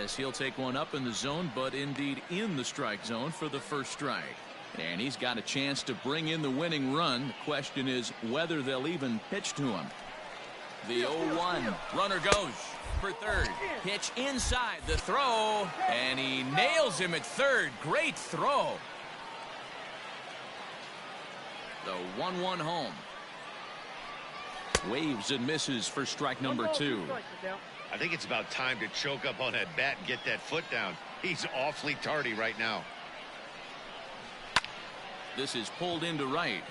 S1: as he'll take one up in the zone, but indeed in the strike zone for the first strike. And he's got a chance to bring in the winning run. The question is whether they'll even pitch to him. The 0-1. Runner goes for third. Pitch inside the throw. And he nails him at third. Great throw. The 1-1 home. Waves and misses for strike number 2.
S2: I think it's about time to choke up on that bat and get that foot down. He's awfully tardy right now.
S1: This is pulled into right.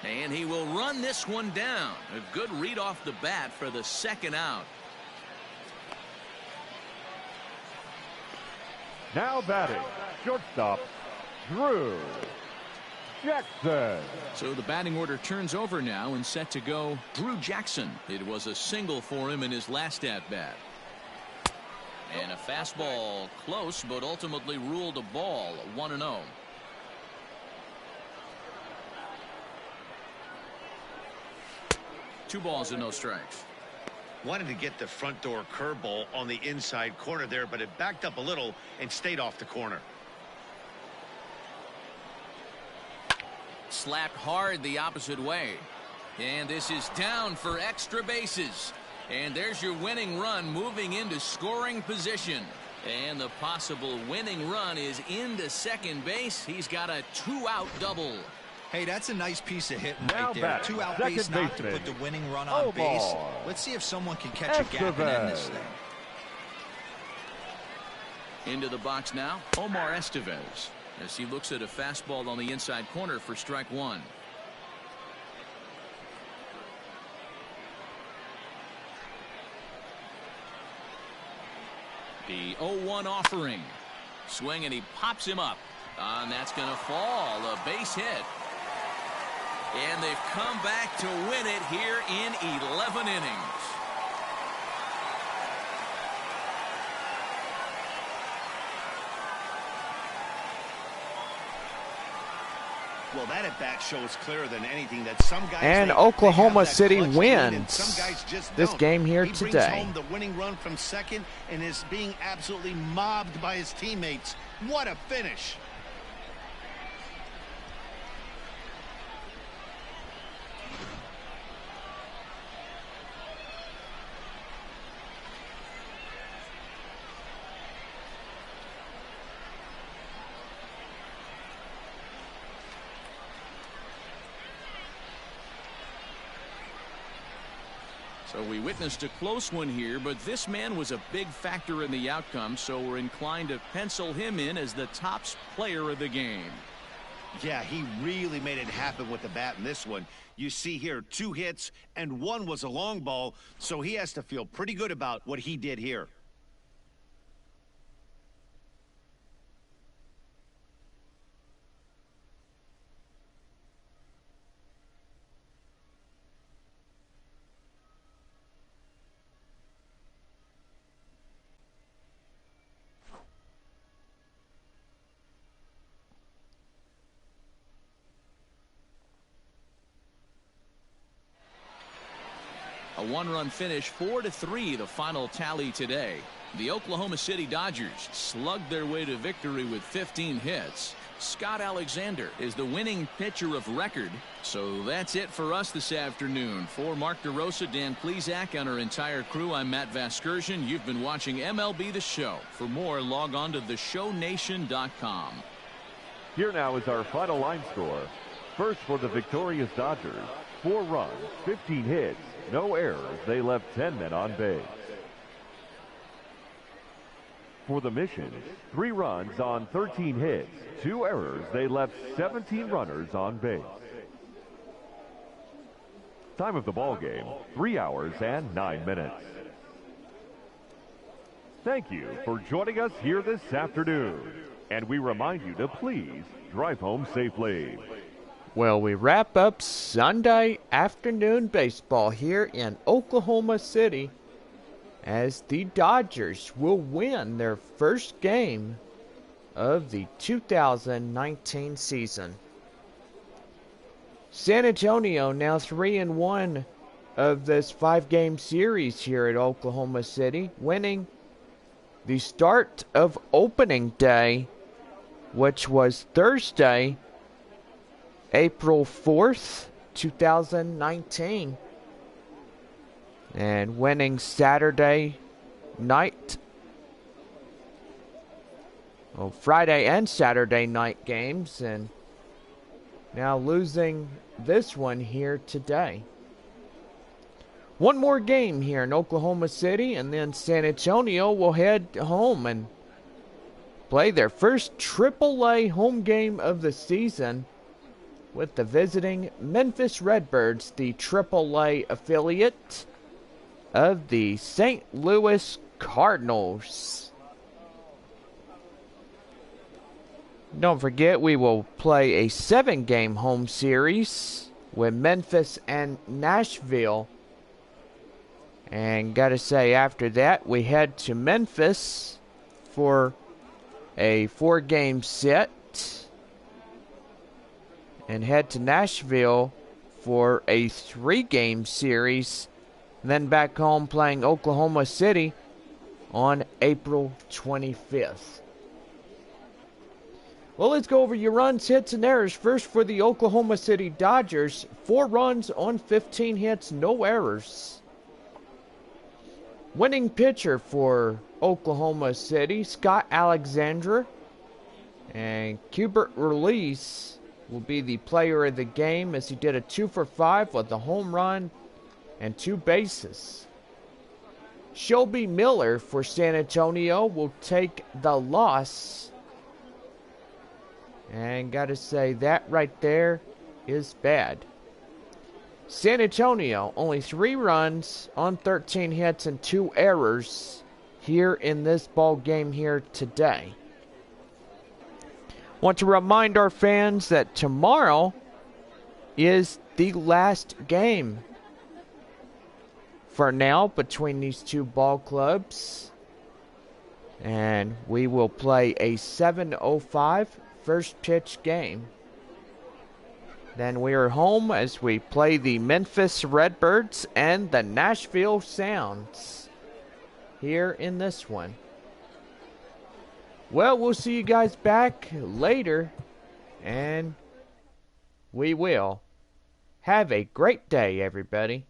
S1: And he will run this one down. A good read off the bat for the second out.
S5: Now batting, shortstop, Drew Jackson.
S1: So the batting order turns over now and set to go Drew Jackson. It was a single for him in his last at-bat. And a fastball close, but ultimately ruled a ball. 1-0. 2 balls and no strikes.
S2: Wanted to get the front door curveball on the inside corner there, but it backed up a little and stayed off the corner.
S1: Slapped hard the opposite way. And this is down for extra bases. And there's your winning run moving into scoring position. And the possible winning run is into second base. He's got a 2-out double.
S3: Hey, that's a nice piece of hitting
S5: now
S3: right there. 2-out base knock to put the winning run on base. Let's see if someone can catch a gap and end this thing.
S1: Into the box now, Omar Estevez, as he looks at a fastball on the inside corner for strike 1. The 0-1 offering. Swing, and he pops him up. And that's going to fall. A base hit. And they've come back to win it here in 11 innings.
S2: Well, that at bat shows clearer than anything that some guys.
S7: And Oklahoma City wins this game here
S2: today. He brings home the winning run from second and is being absolutely mobbed by his teammates. What a finish!
S1: So we witnessed a close one here, but this man was a big factor in the outcome, so we're inclined to pencil him in as the top player of the game.
S2: Yeah, he really made it happen with the bat in this one. You see here 2 hits and 1 was a long ball, so he has to feel pretty good about what he did here.
S1: A 1-run finish, 4-3, the final tally today. The Oklahoma City Dodgers slugged their way to victory with 15 hits. Scott Alexander is the winning pitcher of record. So that's it for us this afternoon. For Mark DeRosa, Dan Plesac, and our entire crew, I'm Matt Vasgersian. You've been watching MLB The Show. For more, log on to theshownation.com.
S5: Here now is our final line score. First for the victorious Dodgers, 4 runs, 15 hits, no errors. They left 10 men on base. For the Mission, 3 runs on 13 hits, 2 errors. They left 17 runners on base. Time of the ball game, 3 hours and 9 minutes. Thank you for joining us here this afternoon. And we remind you to please drive home safely.
S7: Well, we wrap up Sunday afternoon baseball here in Oklahoma City as the Dodgers will win their first game of the 2019 season. San Antonio now 3-1 of this 5-game series here at Oklahoma City, winning the start of opening day, which was Thursday, April 4th, 2019, and winning Saturday night, Friday and Saturday night games, and now losing this one here today. One more game here in Oklahoma City, and then San Antonio will head home and play their first AAA home game of the season with the visiting Memphis Redbirds, the AAA affiliate of the St. Louis Cardinals. Don't forget, we will play a 7-game home series with Memphis and Nashville. And gotta say, after that, we head to Memphis for a 4-game set and head to Nashville for a 3-game series, and then back home playing Oklahoma City on April 25th. Well, let's go over your runs, hits, and errors. First for the Oklahoma City Dodgers, 4 runs on 15 hits, no errors. Winning pitcher for Oklahoma City, Scott Alexandra, and Cubert Release will be the player of the game as he did a 2-for-5 with a home run and 2 bases. Shelby Miller for San Antonio will take the loss. And gotta say, that right there is bad. San Antonio, only 3 runs on 13 hits and 2 errors here in this ball game here today. Want to remind our fans that tomorrow is the last game for now between these 2 ball clubs. And we will play a 7:05 first pitch game. Then we are home as we play the Memphis Redbirds and the Nashville Sounds here in this one. Well, we'll see you guys back later, and we will. Have a great day, everybody.